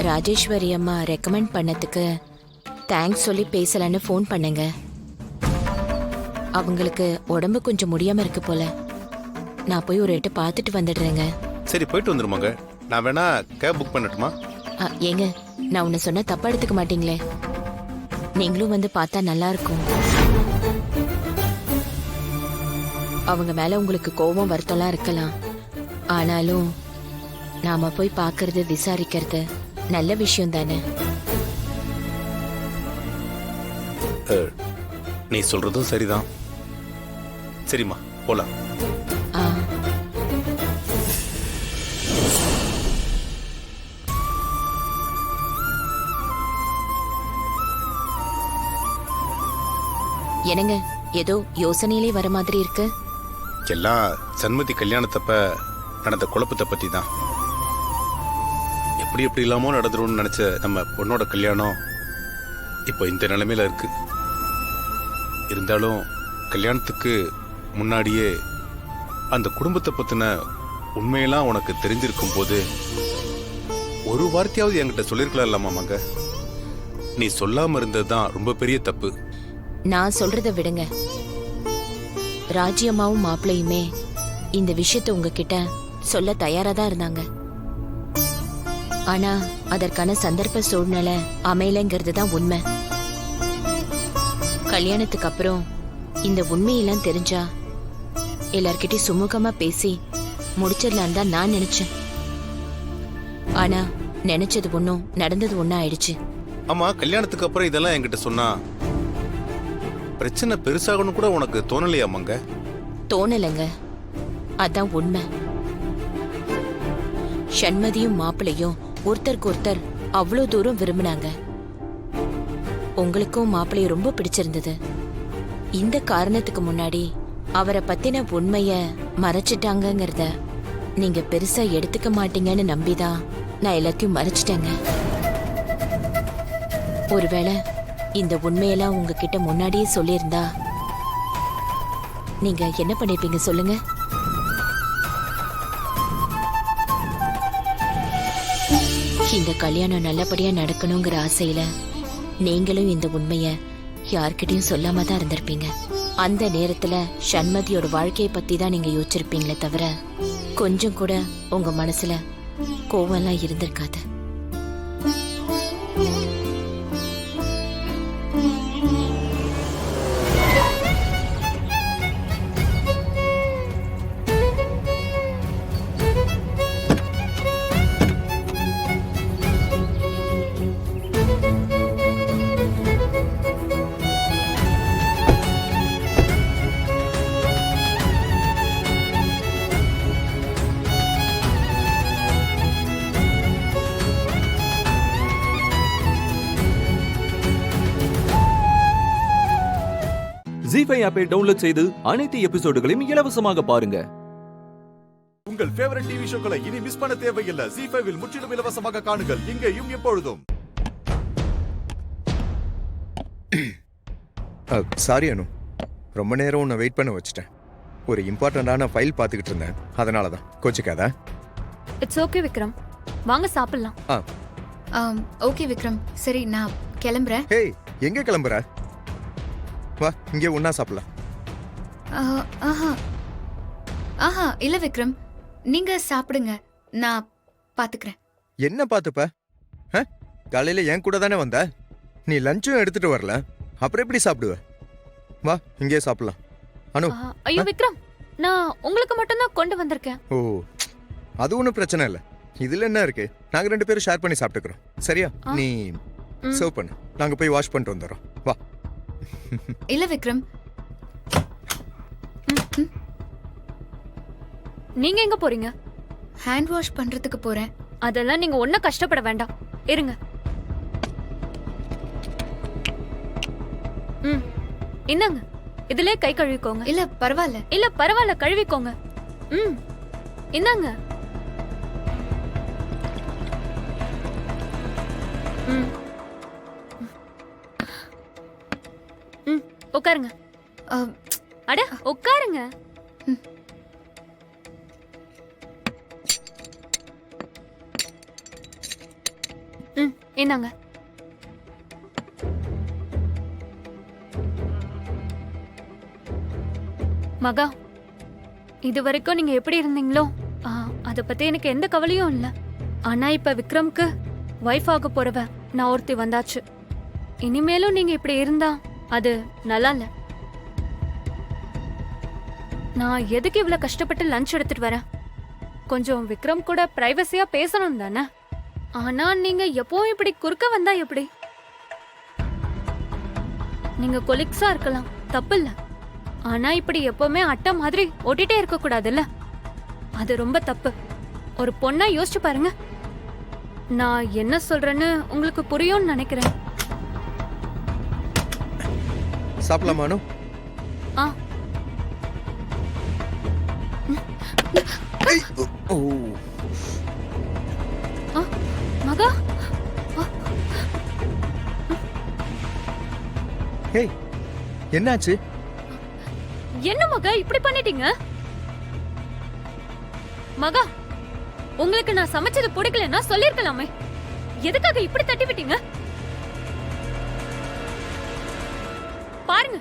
ராஜேஸ்வரி அம்மா ரெக்கமெண்ட் பண்ணதுக்கு தேங்க்ஸ் சொல்லி பேசலான்னு ஃபோன் பண்ணுங்க. அவங்களுக்கு உடம்பு கொஞ்சம் முடியாம இருக்கு போல. நான் போய் ஒரு எட்டு பார்த்துட்டு வந்துடுறேங்க. சரி, போயிட்டு வந்துருமாங்க. நான் வேணா கேப் புக் பண்ணட்டுமா? ஏங்க, நான் உன்னை சொன்ன தப்பா எடுத்துக்க மாட்டீங்களே? நீங்களும் வந்து பார்த்தா நல்லா இருக்கும். அவங்க மேல உங்களுக்கு கோபம் வருத்தம்லாம் இருக்கலாம். ஆனாலும் நாம போய் பார்க்கறது விசாரிக்கிறது நல்ல விஷயம் தானே. நீ சொல்றதும் சரிதான். சரிம்மா, போலாம். என்னங்க, ஏதோ யோசனையிலே வர மாதிரி இருக்கு. எல்லாம் சண்மதி கல்யாணத்தப்ப நடந்த குழப்பத்தை பத்தி தான். எப்படி எப்படி இல்லாமோ நடந்துரும்னு நினைச்ச நம்ம பொண்ணோட கல்யாணம் இப்போ இந்த நிலைமையில இருக்கு. இருந்தாலும் கல்யாணத்துக்கு முன்னாடியே அந்த குடும்பத்தை பத்தின உண்மையெல்லாம் உனக்கு தெரிஞ்சிருக்கும் போது ஒரு வார்த்தையாவது என்கிட்ட சொல்லிருக்கலாம் இல்லாமா மங்க? நீ சொல்லாம இருந்ததுதான் ரொம்ப பெரிய தப்பு. நான் சொல்றத விடுங்க. ராஜ்யம்மாவும் மாப்பிள்ளையுமே இந்த விஷயத்தை உங்ககிட்ட சொல்ல தயாரா தான் இருந்தாங்க. ஆனா அதற்கான சந்தர்ப்ப சூழ்நிலை அமையலைங்கிறது தான் உண்மை. கல்யாணத்துக்கு அப்புறம் இந்த உண்மையெல்லாம் தெரிஞ்சா எல்லார்கிட்டயும் சுமூகமா பேசி முடிச்சிடலான்னு தான் நான் நினைச்சேன். ஆனா நினைச்சது ஒன்னும் நடந்தது ஒன்னும் ஆயிடுச்சு. ஆமா, கல்யாணத்துக்கு அப்புறம் இதெல்லாம் என்கிட்ட சொன்னா பிரச்சனை பெருசாகணும் கூட உனக்கு தோணலையா மங்க? தோணலைங்க, அதான் உண்மை. சண்மதியும் மாப்பிள்ளையும் ஒருத்தருக்கு ஒருத்தர் அவ்வளோ தூரம் விரும்பினாங்க. உங்களுக்கும் மாப்பிள்ளைய ரொம்ப பிடிச்சிருந்தது. இந்த காரணத்துக்கு முன்னாடி அவரை பத்தின உண்மைய மறைச்சிட்டாங்கங்கிறத நீங்க பெருசா எடுத்துக்க மாட்டீங்கன்னு நம்பிதான் நான் எல்லாத்தையும் மறைச்சிட்டேங்க. ஒருவேளை இந்த உண்மையெல்லாம் உங்ககிட்ட முன்னாடியே சொல்லியிருந்தா நீங்க என்ன பண்ணிருப்பீங்க சொல்லுங்க? இந்த கல்யாணம் நல்லபடியா நடக்கணுங்கிற ஆசையில நீங்களும் இந்த உண்மைய யார்கிட்டயும் சொல்லாம தான் இருந்திருப்பீங்க. அந்த நேரத்துல சண்மதியோட வாழ்க்கையை பத்தி தான் நீங்க யோசிச்சிருப்பீங்களே தவிர கொஞ்சம் கூட உங்க மனசுல கோவம்லாம் இருந்திருக்காது. ஜி5 ஆப்பை டவுன்லோட் செய்து அனைத்து எபிசோடுகளையும் இலவசமாக பாருங்க. உங்கள் ஃபேவரட் டிவி ஷோக்களை இனி மிஸ் பண்ண தேவையில்லை. ஜி5 முற்றிலும் இலவசமாக காணுங்கள் இங்கேயும் எப்பொழுதும். சாரி அனு, ரொம்ப நேரம் உன்னை வெயிட் பண்ண வச்சுட்டேன். ஒரு இம்பார்ட்டண்டான ஃபைல் பார்த்துக்கிட்டு இருந்தேன், அதனால தான். கோச்சிக்காதா? இட்ஸ் ஓகே விக்ரம், வாங்க சாப்பிடலாம். ஓகே விக்ரம், சரி நான் கிளம்புறேன். ஹேய், எங்க கிளம்புற? வா, இங்கே ஒண்ணா சாப்பிடலாம். ஆஹா இல்ல விக்ரம், நீங்க சாப்பிடுங்க, நான் பாத்துக்கிறேன். என்ன பார்த்துப்ப? காலையில என் கூட தானே வந்த, நீ லஞ்சும் எடுத்துட்டு வரல, அப்புறம் எப்படி சாப்பிடுவ? வா, இங்கே சாப்பிடலாம். அனு. ஐயோ விக்ரம், நான் உங்களுக்கு மட்டும் தான் கொண்டு வந்திருக்கேன். ஓ, அது ஒன்றும் பிரச்சனை இல்லை. இதுல என்ன இருக்கு, நாங்க 2 பேரும் ஷேர் பண்ணி சாப்பிட்டுக்கிறோம். சரியா? நீ சர்வ் பண்ணு, நாங்க போய் வாஷ் பண்ணிட்டு வந்துடுறோம். வா. இல்ல விக்ரம். நீங்க எங்க போறீங்க? ஹேண்ட் வாஷ் பண்றதுக்கு போறேன். அதெல்லாம் நீங்க ஒன்னும் கஷ்டப்பட வேண்டாம், இருங்க. இந்தாங்க, இதுலயே கை கழுவிக்கோங்க. இல்ல பரவாயில்ல. இல்ல பரவாயில்ல, கழுவிக்கோங்க. இந்தாங்க. உட்காருங்க. அட உட்காருங்க. இந்தாங்க. மகா, இது வரைக்கும் நீங்க எப்படி இருந்தீங்களோ அத பத்தி எனக்கு எந்த கவலையும் இல்ல. ஆனா இப்ப விக்ரம்க்கு வைஃப் ஆக போறவ நான் ஒருத்தி வந்தாச்சு. இனிமேலும் நீங்க இப்படி இருந்தா அது நல்லா இல்ல. நான் எதுக்கு இவ்வளவு கஷ்டப்பட்டு லஞ்ச் எடுத்துட்டு வரேன்? கொஞ்சம் விக்ரம் கூட பிரைவசியா பேசணும் தானே. ஆனா நீங்க எப்பவும் இப்படி குறுக்க வந்தா எப்படி? நீங்க கொலிக்ஸா இருக்கலாம், தப்பு இல்ல. ஆனா இப்படி எப்பவுமே அட்டை மாதிரி ஓட்டிட்டே இருக்க கூடாதுல்ல, அது ரொம்ப தப்பு. ஒரு பொண்ணா யோசிச்சு பாருங்க. நான் என்ன சொல்றேன்னு உங்களுக்கு புரியும்னு நினைக்கிறேன். சாப்பிடலாமா? மகா, ஹேய், என்னாச்சு? என்ன மகா இப்படி பண்ணிட்டீங்க? மகா, உங்களுக்கு நான் சமைச்சது பிடிக்கலன்னா சொல்லிருக்கலாமே, எதுக்காக இப்படி தட்டி விட்டீங்க? பாருங்க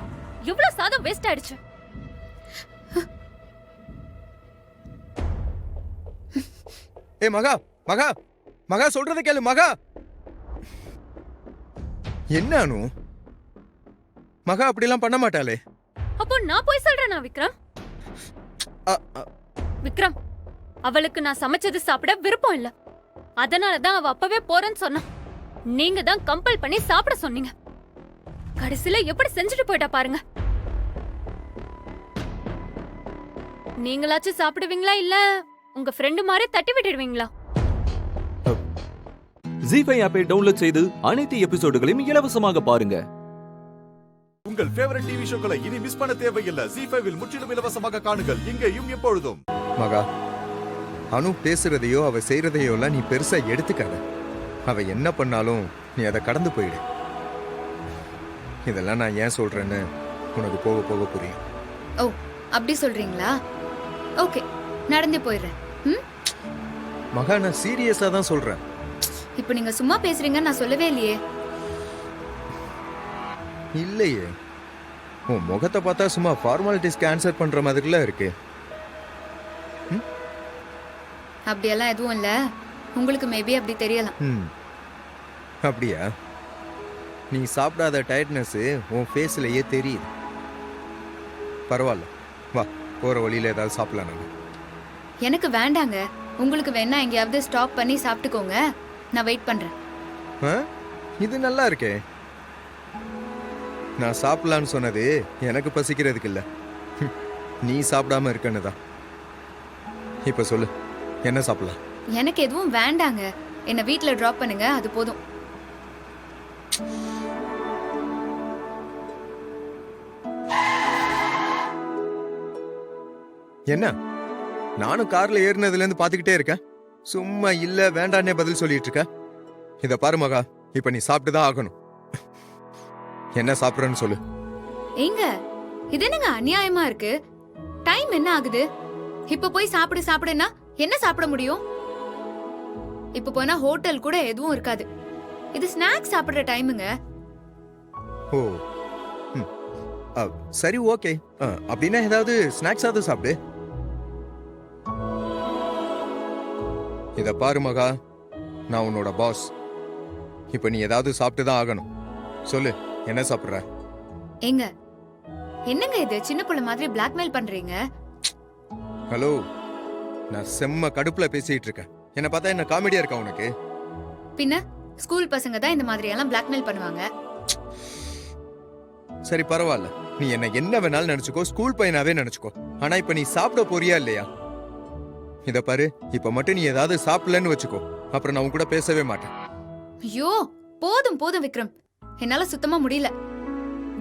எவ்வளவு சாதம் வேஸ்ட் ஆயிடுச்சு. ஏய் மகா, மகா, மகா சொல்றத கேளு மகா. என்ன அனு, மகா அப்படிலாம் பண்ண மாட்டாளே. அப்போ நான் போய் சொல்றேனா விக்ரம்? விக்ரம், அவளுக்கு நான் சமைச்சது சாப்பிட விருப்பம் இல்ல, அதனாலதான் அவ அப்பவே போறேன்னு சொன்னா. நீங்க தான் கம்பல் பண்ணி சாப்பிட சொன்னீங்க. கடைசியில எப்படி செஞ்சுட்டு போயிட்டா பாருங்க. நீங்களாச்சும் சாப்பிடுவீங்களா இல்ல உங்க ஃப்ரெண்டு மாதிரி தட்டி விட்டுடுவீங்களா? ஜி5 ஆப்பை டவுன்லோட் செய்து அனைத்து எபிசோடுகளையும் இலவசமாக பாருங்க. உங்கள் ஃபேவரட் டிவி ஷோக்களை இனி மிஸ் பண்ண தேவையில்லை. ஜி5 முற்றிலும் இலவசமாக காணுங்கள் இங்கேயும் எப்பொழுதும். மகா, அனு பேசுறதையோ அவ செய்யறதையோ எல்லாம் நீ பெருசா எடுத்துக்காத. அவ என்ன பண்ணாலும் நீ அதை கடந்து போயிடு. இதெல்லாம் நான் ஏன் சொல்றேன்னு உனக்கு போக போக புரியும். ஓ, அப்படி சொல்றீங்களா? ஓகே, நடந்து போயிடுறேன். மகா, நான் சீரியஸா தான் சொல்றேன். இப்போ நீங்க சும்மா பேசுறீங்க, நான் சொல்லவே இல்லையே. இல்லையே, உன் முகத்தை பார்த்தா சும்மா ஃபார்மாலிட்டிஸ்க்கு ஆன்சர் பண்ற மாதிரிலாம் இருக்கு. அப்படியெல்லாம் எதுவும் இல்ல, உங்களுக்கு மேபி அப்படி தெரியலாம். அப்படியா? நீ சாப்பிடாத டயர்ட்னஸ் உன் ஃபேஸ்லயே தெரியுது. பரவாயில்ல, வா, போற வழியில ஏதாவது சாப்பிடலாம். நாங்க எனக்கு வேண்டாங்க, உங்களுக்கு வேணா எங்கேயாவது ஸ்டாப் பண்ணி சாப்பிட்டுக்கோங்க, நான் வெயிட் பண்றேன். இது நல்லா இருக்கே. நான் சாப்பிடலான்னு சொன்னது எனக்கு பசிக்கிறதுக்கு இல்ல, நீ சாப்பிடாம இருக்கன்னு தான். இப்ப சொல்லு, என்ன சாப்பிடலாம்? எனக்கு எதுவும் வேண்டாங்க, என்ன வீட்ல டிராப் பண்ணுங்க, அது போதும். என்ன நானும் கார்ல ஏறினதுல இருந்து பாத்துக்கிட்டே இருக்கேன். சும்மா இல்ல வேண்டானே பதில் சொல்லிட்டு இருக்க. இத பாரு மகா, இப்ப நீ சாப்பிட்டுதான் ஆகணும். என்ன சாப்பிடுறன்னு சொல்லு. ஏங்க இது என்னங்க அநியாயமா இருக்கு? டைம் என்ன ஆகுது? இப்ப போய் சாப்பிடுன்னா என்ன சாப்பிட முடியும்? இப்ப போனா ஹோட்டல் கூட எதுவும் இருக்காது. இது ஸ்நாக்ஸ் சாப்பிடுற டைமுங்க. ஓ சரி ஓகே. அப்படின்னா ஏதாவது ஸ்நாக்ஸாவது சாப்பிடு. இத பாரு மகா, நான் உன்னோட பாஸ். இப்ப நீ ஏதாவது சாப்பிட்டுதான் ஆகணும். சொல்லு, என்ன சாப்பிடுற? ஏங்க என்னங்க இது சின்ன புள்ள மாதிரி பிளாக்மெயில் பண்றீங்க? ஹலோ, நான் செம்ம கடுப்புல பேசிட்டு இருக்கேன். என்ன பார்த்தா என்ன காமெடியா இருக்கா உனக்கு? பின்ன ஸ்கூல் பசங்க தான் இந்த மாதிரி எல்லாம் பிளாக்மெயில் பண்ணுவாங்க. சரி பரவாயில்ல, நீ என்ன வேணாலும் நினைச்சுக்கோ, ஸ்கூல் பையனாவே நினைச்சுக்கோ. ஆனா இப்ப நீ சாப்பிட போறியா இல்லையா? இத பாரு, இப்ப மட்டும் நீ ஏதாவது சாப்பிடலன்னு வச்சுக்கோ, அப்புறம் நான் உன் கூட பேசவே மாட்டேன். ஐயோ போதும் போதும் விக்ரம், என்னால சுத்தமா முடியல.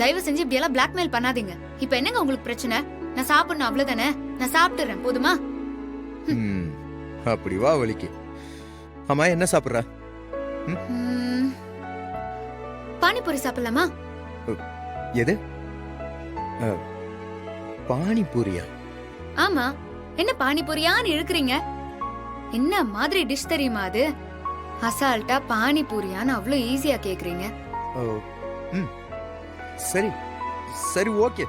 தயவு செஞ்சு இப்படி எல்லாம் பிளாக்மெயில் பண்ணாதீங்க. இப்ப என்னங்க உங்களுக்கு பிரச்சனை? நான் சாப்பிடணும் அவ்வளவுதானே? நான் சாப்பிட்டுறேன் போதுமா? அப்படி வா வலிக்கு. ஆமா, என்ன சாப்பிடுற? பானிபூரி சாப்பிடலாமா? எது? பானிபூரியா? ஆமா, என்ன பானிபூரியான்னு இழுக்கிறீங்க? என்ன மாதிரி டிஷ் தெரியுமா அது? அசால்ட்டா பானிபூரியான்னு அவ்வளவு ஈஸியா கேக்குறீங்க. சரி சரி ஓகே,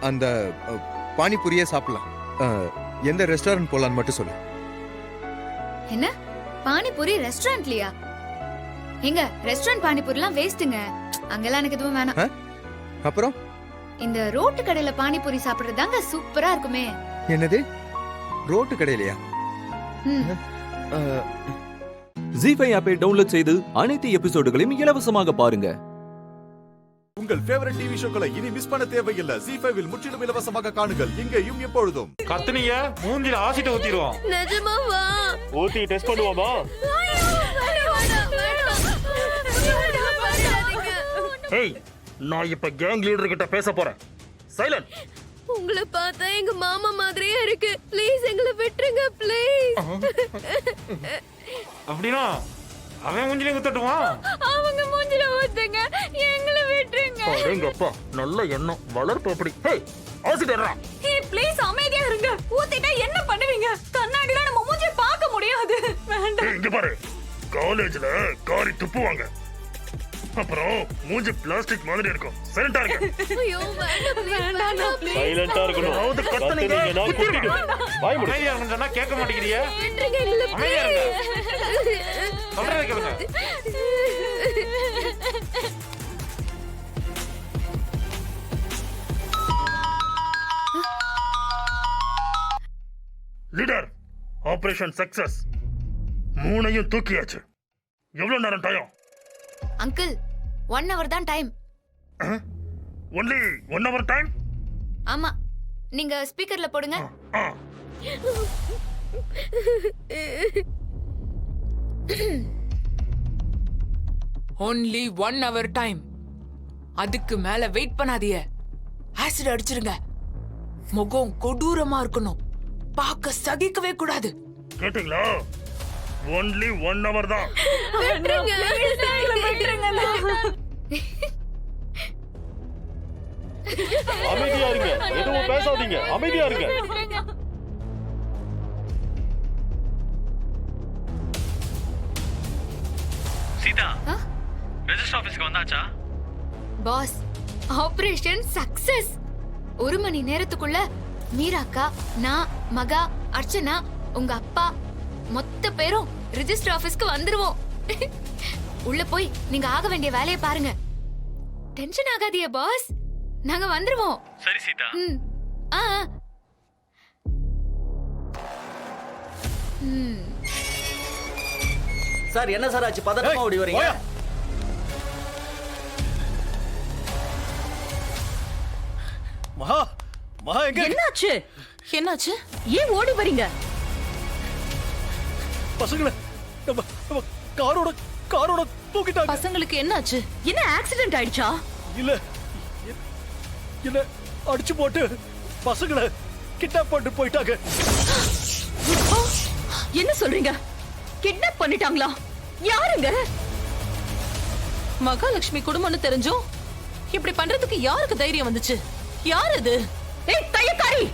அந்த பானிபூரியே சாப்பிடலாம். எந்த ரெஸ்டாரண்ட் போலான்னு மட்டும் சொல்லு. என்ன பானிபூரி ரெஸ்டாரண்ட்லயா? எங்க ரெஸ்டாரண்ட் பானிபூரிலாம் வேஸ்ட்டுங்க. அங்கெல்லாம் எனக்கு எதுவும் வேணாம். அப்புறம் இந்த ரோட்டு கடையில பானிபூரி சாப்பிடுறதாங்க சூப்பரா இருக்குமே. என்னது, ரோட்டு கடையிலயா? ஜீ5 ஆப்பை டவுன்லோட் செய்து அனைத்து எபிசோடுகளையும் இலவசமாக பாருங்க. உங்கள் ஃபேவரட் டிவி ஷோக்களை இனி மிஸ் பண்ண தேவையில்லை. ஜீ5 இல் முற்றிலும் இலவசமாக காணுங்கள், இங்கேயும் எப்பொழுதும். கத்துனீங்க மூஞ்சில ஆசிட்ட ஊத்திடுவோம். நிஜமாவா? ஊத்தி டெஸ்ட் பண்ணுவோமா? ஏய், நான் இப்ப கேங் லீடர் கிட்ட பேச போறேன். சைலண்ட். உங்களை பார்த்தா எங்க மாமா மாதிரியே இருக்கு. ப்ளீஸ் எங்களை விட்டுருங்க ப்ளீஸ். அப்படினா அவன் மூஞ்சில ஊத்தட்டுமா? அவங்க மூஞ்சில ஊத்துங்க, எங்களை விட்டுருங்க. அடேங்கப்பா, நல்ல எண்ணம், வளர்ப்பு அப்படி. ஹேய், ஆசிட்டறா. ஏய் ப்ளீஸ் அமைதியா இருங்க. ஊத்திட்டா என்ன பண்ணுவீங்க? கண்ணாடில நம்ம மூஞ்சிய பார்க்க முடியாது. வேண்டாம். இங்க பாரு, காலேஜ்ல காரி துப்புவாங்க, அப்புறம் மூஞ்சி பிளாஸ்டிக் மாதிரி இருக்கும். சைலண்டா இருங்க. ஐயோ வேண்டாம் ப்ளீஸ். சைலண்டா இருக்கணும். அவுது கத்துனீங்க நான் குத்திடுவேன். வாய் மூடு. அமைதியா இருங்க சொன்னா கேட்க மாட்டேங்கறியே. விட்டுருங்க இல்ல ப்ளீஸ். சொல்றத கேளுங்க. Leader, operation success. மூணையும் தூக்கியாச்சு. எவ்வளவு நேரம் டைம்? அங்கிள் 1 hour தான் டைம். Only 1 hour time? ஆமா, நீங்க ஸ்பீக்கர்ல போடுங்க. Only 1 hour time. அதுக்கு மேல வெயிட் பண்ணாதீங்க. ஆசிட் அடிச்சிருங்க. முகம் கொடூரமா இருக்கணும், பார்க்க சகிக்கவே கூடாது. கேட்டீங்களா? ஒன்லி 1 hour தான். விட்டுருங்க அமைதியா இருங்க, எதுவும் பேசாதீங்க, அமைதியா இருங்க. சீதா, ரெஜிஸ்டர் ஆபீஸ்க்கு வந்தாச்சா? Pass, operation success. 1 மணி நேரத்துக்குள்ள மீராக்கா, நான், மகா, அர்ச்சனா, உங்க அப்பா மொத்த பேரும் ரெஜிஸ்டர் ஆபீஸ்க்கு வந்துருவோம். உள்ள போய் நீங்க ஆக வேண்டிய வேலையை பாருங்க. டென்ஷன் ஆகாதீங்க பாஸ், நாங்க வந்துருவோம். சரி சீதா. சார் என்ன சார் ஆச்சு? பதட்டமா ஓடி வரீங்க? மகா, மகா எங்க? என்னாச்சு? என்னாச்சு? ஏன் ஓடி வரீங்க? பசங்கள நம்ம காரோட தூக்கிட்டாங்க. பசங்களுக்கு என்னாச்சு? என்ன ஆக்சிடென்ட் ஆயிடுச்சா? இல்ல, என்ன அடிச்சு போட்டு பசங்கள கிட்னாப் பண்ணிட்டு போயிட்டாங்க. என்ன சொல்றீங்க? கிட்னாப் பண்ணிட்டாங்களா? யாருங்க? மகாலட்சுமி குடும்பம்னு தெரிஞ்சும் இப்படி பண்றதுக்கு யாருக்கு தைரியம் வந்துச்சு? யார் அது? ஏய் தையக்காரி!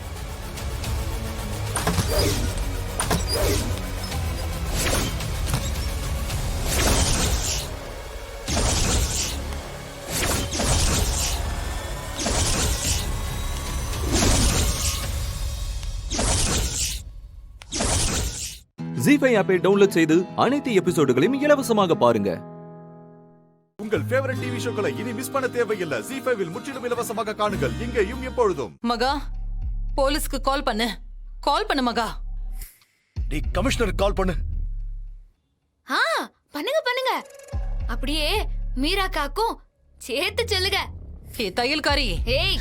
ஜி5 ஆப்பை டவுன்லோட் செய்து அனைத்து எபிசோடுகளையும் இலவசமாக பாருங்க. உங்கள் ஃபேவரட் டிவி ஷோக்களை இனி மிஸ் பண்ண தேவையில்லை. ஜி5 முற்றிலும் இலவசமாக காணுங்கள் இங்கேயும் எப்பொழுதும். மகா, போலீஸ்க்கு கால் பண்ணு. கால் பண்ணு மகா. நீ கமிஷனருக்கு கால் பண்ணு. பண்ணுங்க பண்ணுங்க. அப்படியே மீராக்காக்கும் சேர்த்து சொல்லுங்க. ஏ தையல்காரி. ஏய்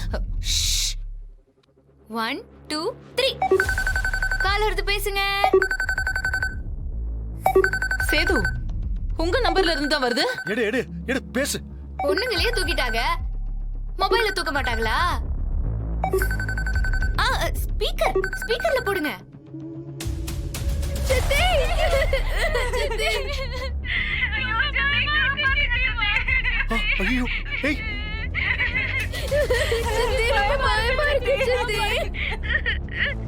1 2 3 கால் எடுத்து பேசுங்க. சேது, உங்க நம்பர்ல இருந்து தான் வருது. எடு எடு எடு பேசு. பொண்ணுங்களே தூக்கிட்டாங்க, மொபைல்ல தூக்க மாட்டாங்களா? ஸ்பீக்கர்ல போடுங்க. சித்தி சித்தி ஐயோ ஏய் சித்தி ரொம்ப பயமா இருக்கு சித்தி.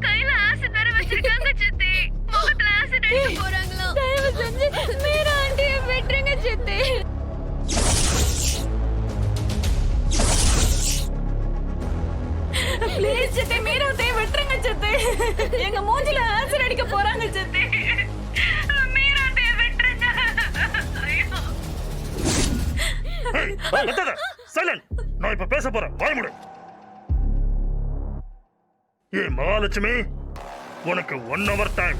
கையில ஆசிட் வேற வச்சிருக்காங்க சித்தி. முகத்துல ஆசிட் அடிக்க போறாங்களா? தயவு செஞ்சு மீரா ஆண்டியை விட்டுருங்க சித்தி. ப்ளீஸ் சித்தி, மீரா தே விட்டுருங்க சித்தி. எங்க மூஞ்சில ஆசிட் அடிக்க போறாங்க சித்தி. மீரா தே விட்டுருங்க. சைலண்ட். நான் இப்ப பேச போறேன். வாய் மூடு. ஏ மகாலட்சுமி, உனக்கு 1 hour டைம்.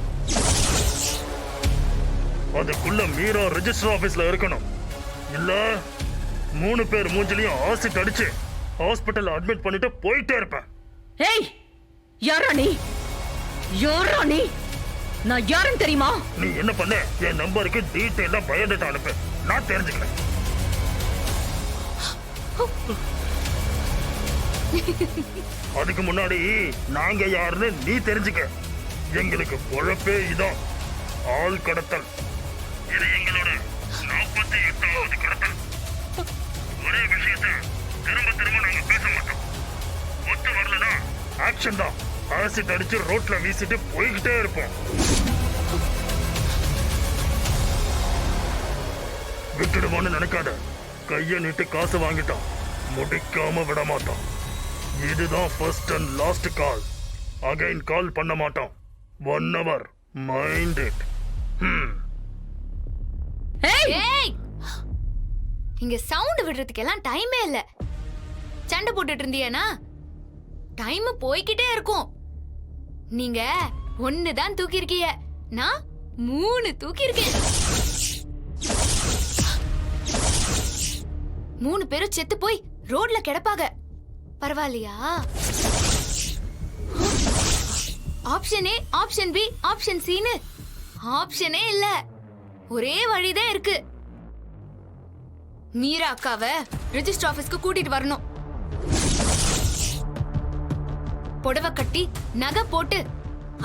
அதுக்குள்ள மீரா ரெஜிஸ்டர் ஆபீஸ்ல இருக்கணும். இல்ல 3 பேர் மூஞ்சிலையும் ஆசிட் அடிச்சு ஹாஸ்பிட்டல் அட்மிட் பண்ணிட்டு போயிட்டே இருப்பேன். ஏய், யாரா நீ? யாரா நீ? நான் யாருன்னு தெரியுமா? நீ என்ன பண்ண? என் நம்பருக்கு டீடைலா பயோடேட்டா அனுப்பு, நான் தெரிஞ்சுக்கிறேன். அதுக்கு முன்னாடி நாங்க யாருன்னு நீ தெரிஞ்சுக்க. எங்களுக்கு பொழப்பே இதான், ஆள் கடத்தல். இது எங்களோட 48வது கடத்தல். ஒரே விஷயத்தை திரும்ப திரும்ப நாங்க பேச மாட்டோம். ஒத்து வரலனா ஆக்ஷன் தான். ஆசிட் அடிச்சு ரோட்ல வீசிட்டு போய்கிட்டே இருப்போம். விட்டுடுவோன்னு நினைக்காத. கைய நீட்டு காசு வாங்கிட்டோம், முடிக்காம விட மாட்டோம். இதுதான் first and last call. Again call பண்ண மாட்டோம். 1 hour. Mind it. ஏய், இங்க சவுண்ட் விடுறதுக்கு எல்லாம் டைமே இல்ல. சண்டை போட்டுட்டு இருந்தீனா டைம் போய்கிட்டே இருக்கும். நீங்க 1 தான் தூக்கி இருக்கீங்க, நான் 3 தூக்கி இருக்கேன். 3 பேரும் செத்து போய் ரோட்ல கிடப்பாங்க. பரவாயில்லையா? Option A, option B, option சின்னு ஆப்ஷனே இல்ல. ஒரே வழிதான் இருக்கு. மீரா அக்காவை ரெஜிஸ்டர் ஆபீஸ்க்கு கூட்டிட்டு வரணும். புடவை கட்டி நகை போட்டு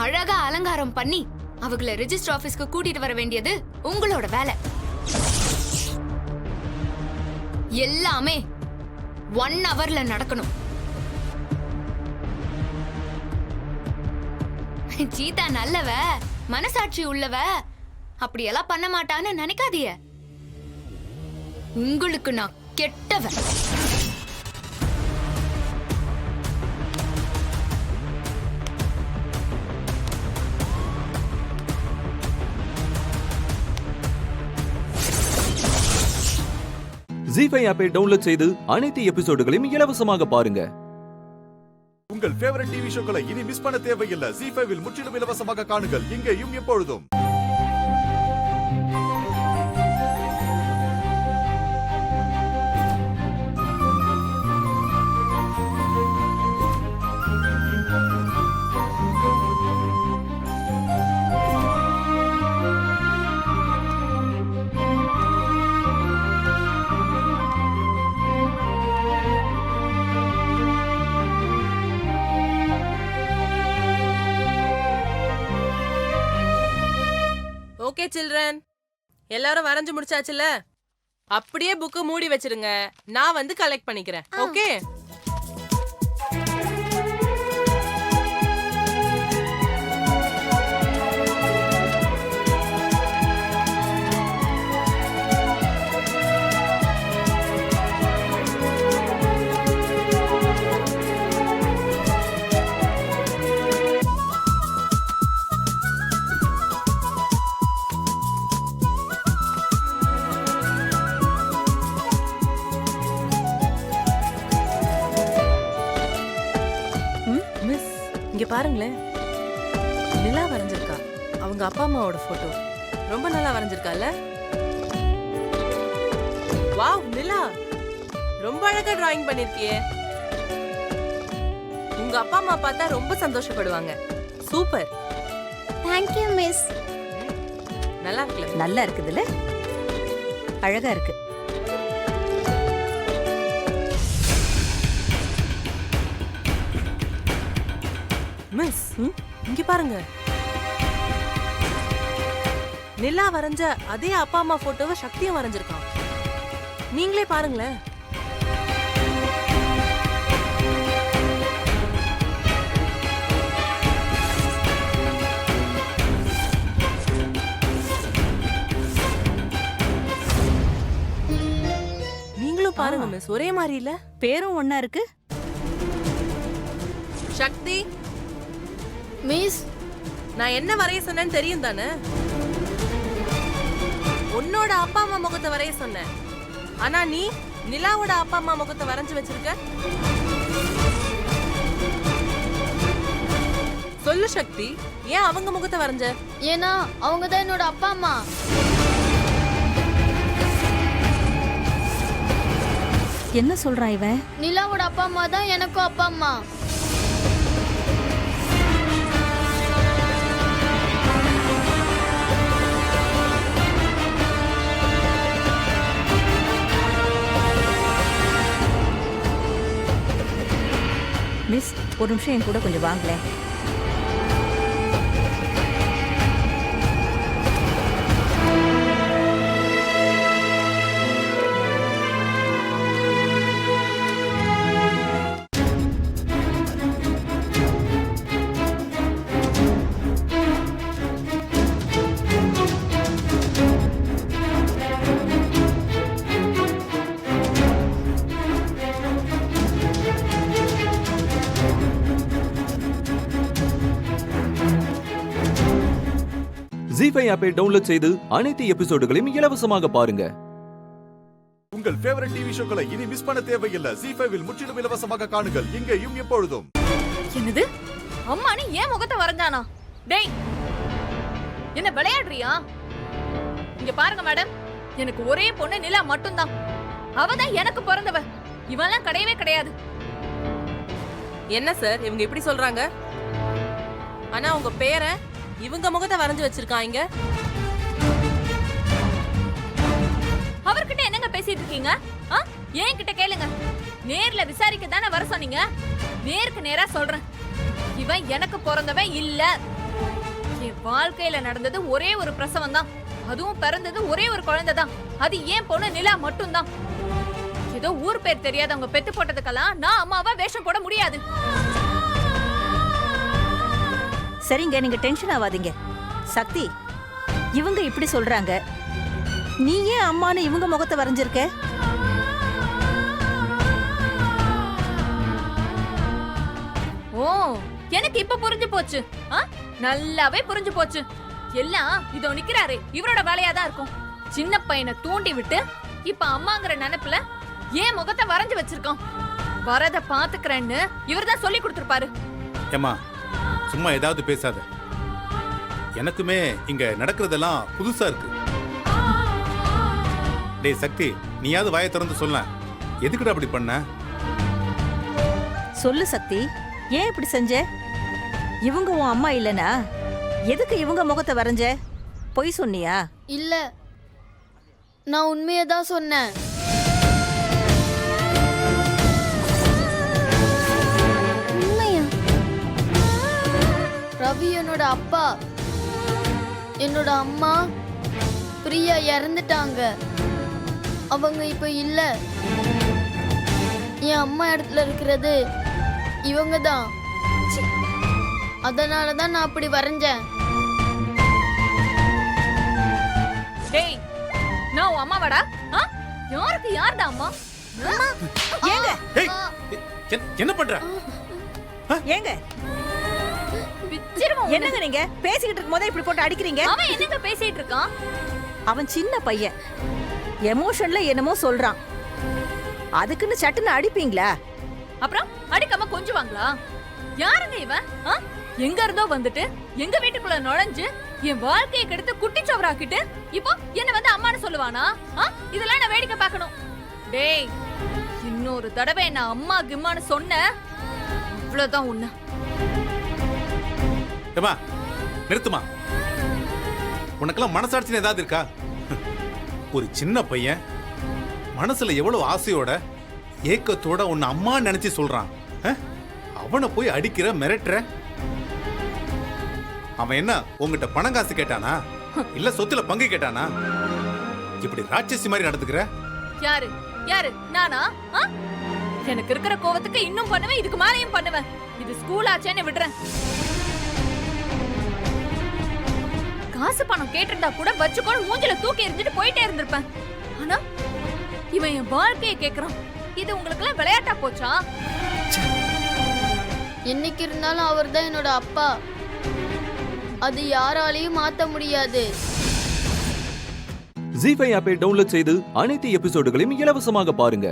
அழகா அலங்காரம் பண்ணி அவங்கள ரெஜிஸ்டர் ஆபீஸ்க்கு கூட்டிட்டு வர வேண்டியது உங்களோட வேலை. எல்லாமே 1 hourல நடக்கணும். சீதா நல்லவ, மனசாட்சி உள்ளவ, அப்படியெல்லாம் பண்ண மாட்டான்னு நினைக்காதீய. உங்களுக்கு நான் கெட்டவ. ஜி5 ஆப்பை டவுன்லோட் செய்து அனைத்து எபிசோடுகளையும் இலவசமாக பாருங்க. உங்கள் ஃபேவரட் டிவி ஷோக்களை இனி மிஸ் பண்ண தேவையில்லை. ஜி5 முற்றிலும் இலவசமாக காணுங்கள் இங்கேயும் எப்பொழுதும். ஓகே சில்ட்ரன், எல்லாரும் வரைஞ்சு முடிச்சாச்சுல? அப்படியே புக்கு மூடி வச்சிருங்க, நான் வந்து கலெக்ட் பண்ணிக்கிறேன். ஓகே? இங்க பாருங்களேன், நிலா வரைஞ்சிருக்கா. அவங்க அப்பா அம்மாவோட போட்டோ ரொம்ப நல்லா வரைஞ்சிருக்கால. வாவ் நிலா, ரொம்ப அழகா டிராயிங் பண்ணிருக்கியே. உங்க அப்பா அம்மா பார்த்தா ரொம்ப சந்தோஷப்படுவாங்க. சூப்பர். Thank you miss. நல்லா இருக்குல்ல? நல்லா இருக்குதுல, அழகா இருக்கு. மிஸ், இங்க பாருங்க. நிலா வரைஞ்ச அதே அப்பா அம்மா போட்டோவை சக்தியும் வரைஞ்சிருக்கான். நீங்களே பாருங்களேன். நீங்களும் பாருங்க மிஸ், ஒரே மாதிரி இல்ல? பேரும் ஒண்ணா இருக்கு. சக்தி மிஸ், நான் என்ன வரைய சொன்னேன்னு தெரியும் தானே? உன்னோட அப்பா அம்மா முகத்தை வரைய சொன்னேன். ஆனா நீ நிலாவோட அப்பா அம்மா முகத்தை வரைஞ்சு வச்சிருக்க. சொல்லு சக்தி, ஏன் அவங்க முகத்தை வரைஞ்ச? ஏன்னா அவங்க தான் என்னோட அப்பா அம்மா. என்ன சொல்றான் இவன்? நிலாவோட அப்பா அம்மா தான் எனக்கும் அப்பா அம்மா. மிஸ், ஒரு நிமிஷம் என் கூட கொஞ்சம் வாங்களேன். ஜீஃபை ஆப்பை டவுன்லோட் செய்து அனைத்து எபிசோடுகளையும் இலவசமாக பாருங்க. உங்கள் ஃபேவரட் டிவி ஷோக்களை இனி மிஸ் பண்ண தேவையில்லை. ஜீஃபைவில் முற்றிலும் இலவசமாக காணுங்கள், இங்கேயும் எப்பொழுதும். என்னது? அம்மானி ஏன் முகத்தை வரைஞ்சானா? டேய், என்ன விளையாடுறியா? இங்க பாருங்க மேடம், எனக்கு ஒரே பொண்ணு நிலா மட்டும்தான். அவதான் எனக்கு பிறந்தவ. இவெல்லாம் கிடையவே கிடையாது. என்ன சார் இவங்க இப்படி சொல்றாங்க? ஆனா உங்க பேரை இவங்க முகத்தை வரைஞ்சு வச்சிருக்காங்க. அவர்கிட்ட என்னங்க பேசிட்டு இருக்கீங்க? ஏன் கிட்ட கேளுங்க. நேர்ல விசாரிக்க தானே வர சொன்னீங்க. நேருக்கு நேரா சொல்றேன், இவன் எனக்கு பிறந்தவன் இல்ல. என் வாழ்க்கையில நடந்தது ஒரே ஒரு பிரசவம் தான். அதுவும் பிறந்தது ஒரே ஒரு குழந்தை தான். அது ஏன் பொண்ணு நிலா மட்டும் தான். ஏதோ ஊர் பேர் தெரியாதவங்க பெத்து போட்டதுக்கெல்லாம் நான் அம்மாவா வேஷம் போட முடியாது. சரிங்க, நீங்க டென்ஷன் ஆகாதீங்க. சக்தி, இவங்க இப்படி சொல்றாங்க, நீ ஏன் அம்மானு இவங்க முகத்தை வரைஞ்சிருக்க? ஓ, எனக்கு இப்ப புரிஞ்சு போச்சு. நல்லாவே புரிஞ்சு போச்சு. எல்லாம் இதோ நிக்கிறாரே இவரோட வேலையா தான் இருக்கும். சின்ன பையனை தூண்டி விட்டு இப்ப அம்மாங்கிற நினைப்புல ஏன் முகத்தை வரைஞ்சு வச்சிருக்கோம். வரத பாத்துக்கிறேன்னு இவர்தான் சொல்லி கொடுத்திருப்பாரு. ஏமா, சும்மா ஏதாவது பேசாத. எனக்குமே இங்க நடக்கிறதெல்லாம் புதுசா இருக்கு. டேய் சக்தி, நீயாவது வாயை திறந்து சொல்ல. எதுக்குடா அப்படி பண்ண? சொல்லு சக்தி, ஏன் இப்படி செஞ்ச? இவங்க உன் அம்மா இல்லனா எதுக்கு இவங்க முகத்தை வரைஞ்ச? பொய் சொன்னியா? இல்ல, நான் உண்மையை தான் சொன்னேன். உண்மையா? ரவி என்னோட அப்பா, என்னோட அம்மா பிரியா இறந்துட்டாங்க. அவங்க இப்ப இல்ல. என் அம்மா இடத்துல இருக்கிறது இவங்க தான். அதனாலதான் நான் அப்படி வரைஞ்சேன். டேய், நான் உன் அம்மாவாடா? யாருக்கு யார்டா அம்மா? ஏங்க என்ன பண்ற? ஏங்க என்னங்க நீங்க பேசிக்கிட்டு இருக்கும் போதே இப்படி போட்டு அடிக்கிறீங்க? அவன் என்னங்க பேசிட்டு இருக்கான்? அவன் சின்ன பையன், எமோஷன்ல என்னமோ சொல்றான். அதுக்குன்னு சட்டுன்னு அடிப்பீங்களா? அப்புறம் அடிக்காம கொஞ்சுவாங்களா? யாருங்க இவன்? எங்க இருந்தோ வந்துட்டு எங்க வீட்டுக்குள்ள நுழைஞ்சு என் வாழ்க்கையை கெடுத்து குட்டிச்சவராக்கிட்டு இப்போ என்ன வந்து அம்மான்னு சொல்லுவானா? இதெல்லாம் நான் வேடிக்கை பார்க்கணும். டேய், இன்னொரு தடவை என்ன அம்மா கிம்மான்னு சொன்ன இவ்வளவுதான் உன்ன. ஏமா நிறுத்துமா. உனக்கெல்லாம் மனசாட்சின்னு ஏதாவது இருக்கா? ஒரு சின்ன பையன் மனசுல எவ்வளவு ஆசையோட ஏக்கத்தோட உன்னை அம்மா நினைச்சு சொல்றான். அவனை போய் அடிக்கிற, மிரட்டுற. அவன் என்ன உங்ககிட்ட பணம் காசு கேட்டானா? இல்ல சொத்துல பங்கு கேட்டானா? இப்படி ராட்சசி மாதிரி நடந்துக்கிற? யாரு யாரு? நானா? எனக்கு இருக்கிற கோவத்துக்கு இன்னும் பண்ணுவேன், இதுக்கு மேலையும் பண்ணுவேன். இது ஸ்கூல் ஆச்சேன்னு விடுறேன். காசு பணம் கேட்டிருந்தா கூட வச்சுக்கோன்னு மூஞ்சில தூக்கி எறிஞ்சிட்டு போயிட்டே இருந்திருப்பேன். ஆனா இவன் என் வாழ்க்கையை கேக்குறான். இது உங்களுக்கு எல்லாம் விளையாட்டா போச்சா? என்னைக்கு இருந்தாலும் அவர் தான் என்னோட அப்பா. அது யாராலையும் மாத்த முடியாது. ஜீ5 ஆப்பை டவுன்லோட் செய்து அனைத்து எபிசோடுகளையும் இலவசமாக பாருங்க.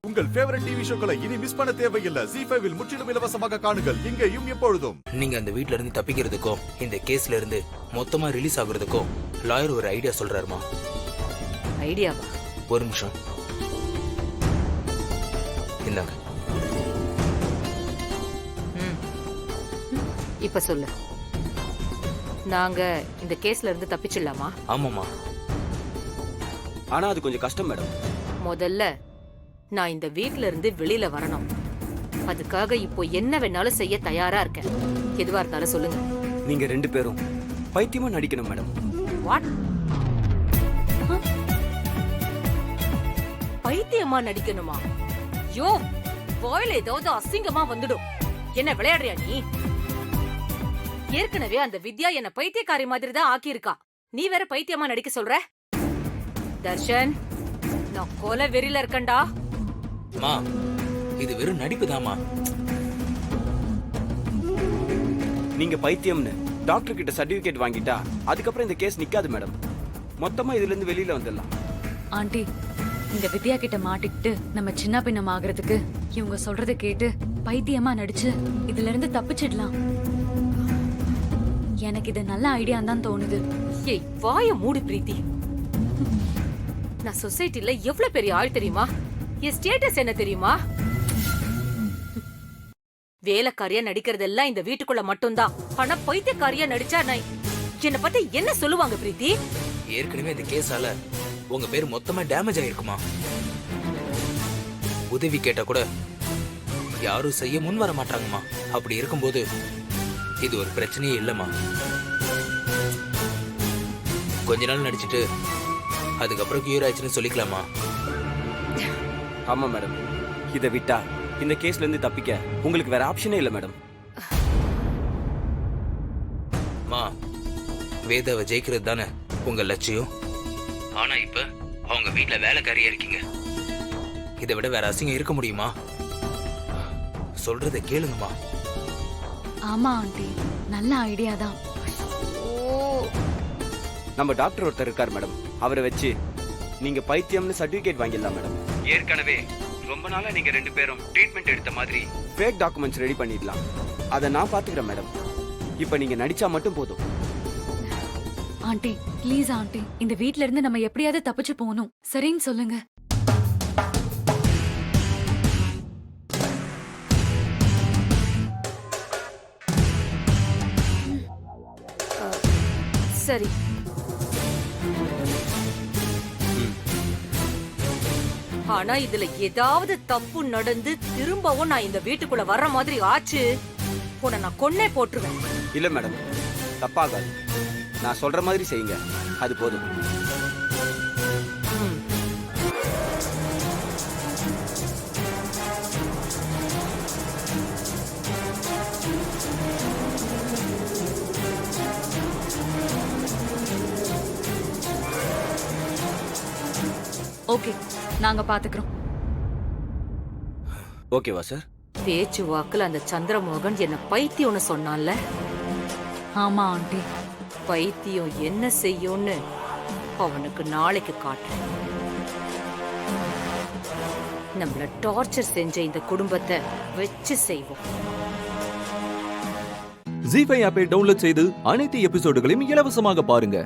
உங்கள் ஃபேவரட் டிவி ஷோக்களை இனி மிஸ் பண்ண தேவையில்லை. ஜீ5 முற்றிலும் இலவசமாக காணுங்கள், இங்கேயும் எப்பொழுதும். நீங்க அந்த வீட்ல இருந்து தப்பிக்கிறதுக்கும் இந்த கேஸ்ல இருந்து மொத்தமா ரிலீஸ் ஆகுறதுக்கும் லாயர் ஒரு ஐடியா சொல்றாருமா. ஐடியாவா? ஒரு நிமிஷம் இந்தாங்க. இப்ப சொல்லு. நாங்க இந்த கேஸ்ல இருந்து தப்பிச்சிடலாமா? ஆமாமா, ஆனா அது கொஞ்சம் கஷ்டம் மேடம். முதல்ல நான் இந்த வீட்ல இருந்து வெளியில வரணும். அதுக்காக இப்போ என்ன வேணாலும் செய்ய தயாரா இருக்கேன். எதுவா இருந்தாலும் சொல்லுங்க. நீங்க 2 பேரும் பைத்தியமா நடிக்கணும் மேடம். வாட்? பைத்தியமா நடிக்கணுமா? யோ, வாயில ஏதாவது அசிங்கமா வந்துடும். என்ன விளையாடுறியா நீ? ஏற்கனவே அந்த வித்யா என்ன பைத்தியக்காரி மாதிரி தான் ஆக்கியிருக்கா. நீ வேற பைத்தியமா நடிக்க சொல்ற? தர்ஷன், நான் கொலை வெறியில இருக்கேன்டா. மா, இது வெறும் நடிப்புதாமா. நீங்க பைத்தியம்னு டாக்டர் கிட்ட சர்டிபிகேட் வாங்கிட்டா அதுக்கப்புறம் இந்த கேஸ் நிக்காது மேடம். மொத்தமா இதுல இருந்து வெளியில வந்துடலாம். ஆண்டி, இந்த வித்யா கிட்ட மாட்டிக்கிட்டு நம்ம சின்ன பின்னம் ஆகுறதுக்கு இவங்க சொல்றதை கேட்டு பைத்தியமா நடிச்சு இதுல இருந்து தப்பிச்சிடலாம். எனக்கு இது நல்ல ஐடியா தான் தோணுது. ஏய், வாய மூடு பிரீத்தி. நான் சொசைட்டில எவ்வளவு பெரிய ஆள் தெரியுமா? என் ஸ்டேட்டஸ் என்ன தெரியுமா? வேலைக்காரியா நடிக்கிறதெல்லாம் இந்த வீட்டுக்குள்ள மட்டும்தான். ஆனா பைத்தியக்காரியா நடிச்சா நான் என்ன பத்தி என்ன சொல்லுவாங்க பிரீத்தி? ஏற்கனவே இந்த கேஸால உங்க பேர் மொத்தமா டேமேஜ் ஆயிருக்குமா. உதவி கேட்டா கூட யாரும் செய்ய முன் வர மாட்டாங்கம்மா. அப்படி இருக்கும்போது இது ஒரு பிரச்சனையே இல்லம்மா. கொஞ்ச நாள் நடிச்சிட்டு அதுக்கப்புறம் கியூர் ஆயிடுச்சுன்னு சொல்லிக்கலாமா? ஆமா மேடம், இதை விட்டா இந்த கேஸ்ல இருந்து தப்பிக்க உங்களுக்கு வேற ஆப்ஷனே இல்ல மேடம். மா, வேதாவை ஜெயிக்கிறது தானே உங்க லட்சியம். ஆனா இப்ப அவங்க வீட்டுல வேலைக்காரியா இருக்கீங்க. இதை விட வேற அசிங்கம் இருக்க முடியுமா? சொல்றதை கேளுங்கம்மா. ஆமா ஆண்டி, நல்ல ஐடியா தான். நம்ம டாக்டர் ஒருத்தர் இருக்கார் மேடம், அவரை வச்சு நீங்க பைத்தியம்னு சர்டிபிகேட் வாங்கிடலாம் மேடம். ஏற்கனவே ரொம்ப நாளா நீங்க 2 பேரும் ட்ரீட்மெண்ட் எடுத்த மாதிரி ஃபேக் டாக்குமெண்ட்ஸ் ரெடி பண்ணிடலாம். அதை நான் பாத்துக்கிறேன் மேடம். இப்ப நீங்க நடிச்சா மட்டும் போதும். ஆண்டி ப்ளீஸ் ஆண்டி, இந்த வீட்ல இருந்து நம்ம எப்படியாவது தப்பிச்சு போகணும். சரின்னு சொல்லுங்க. சரி, ஆனா இதுல ஏதாவது தப்பு நடந்து திரும்பவும் நான் இந்த வீட்டுக்குள்ள வர்ற மாதிரி ஆச்சு, உன்னை நான் கொன்னே போட்டுருவேன். இல்ல மேடம், தப்பாகாது. நான் சொல்ற மாதிரி செய்யுங்க, அது போதும். ஓகே, நாங்க பாத்துக்கிறோம். ஓகேவா சார்? பேச்சு வாக்குல அந்த சந்திரமோகன் என்ன பைத்தியம்னு சொன்னான்ல. ஆமா ஆண்டி. பைத்தியம் என்ன செய்யும்னு அவனுக்கு நாளைக்கு காட்டுறேன். நம்மள டார்ச்சர் செஞ்ச இந்த குடும்பத்தை வச்சு செய்வோம். ஜீ5 ஆப்பை டவுன்லோட் செய்து அனைத்து எபிசோடுகளையும் இலவசமாக பாருங்க.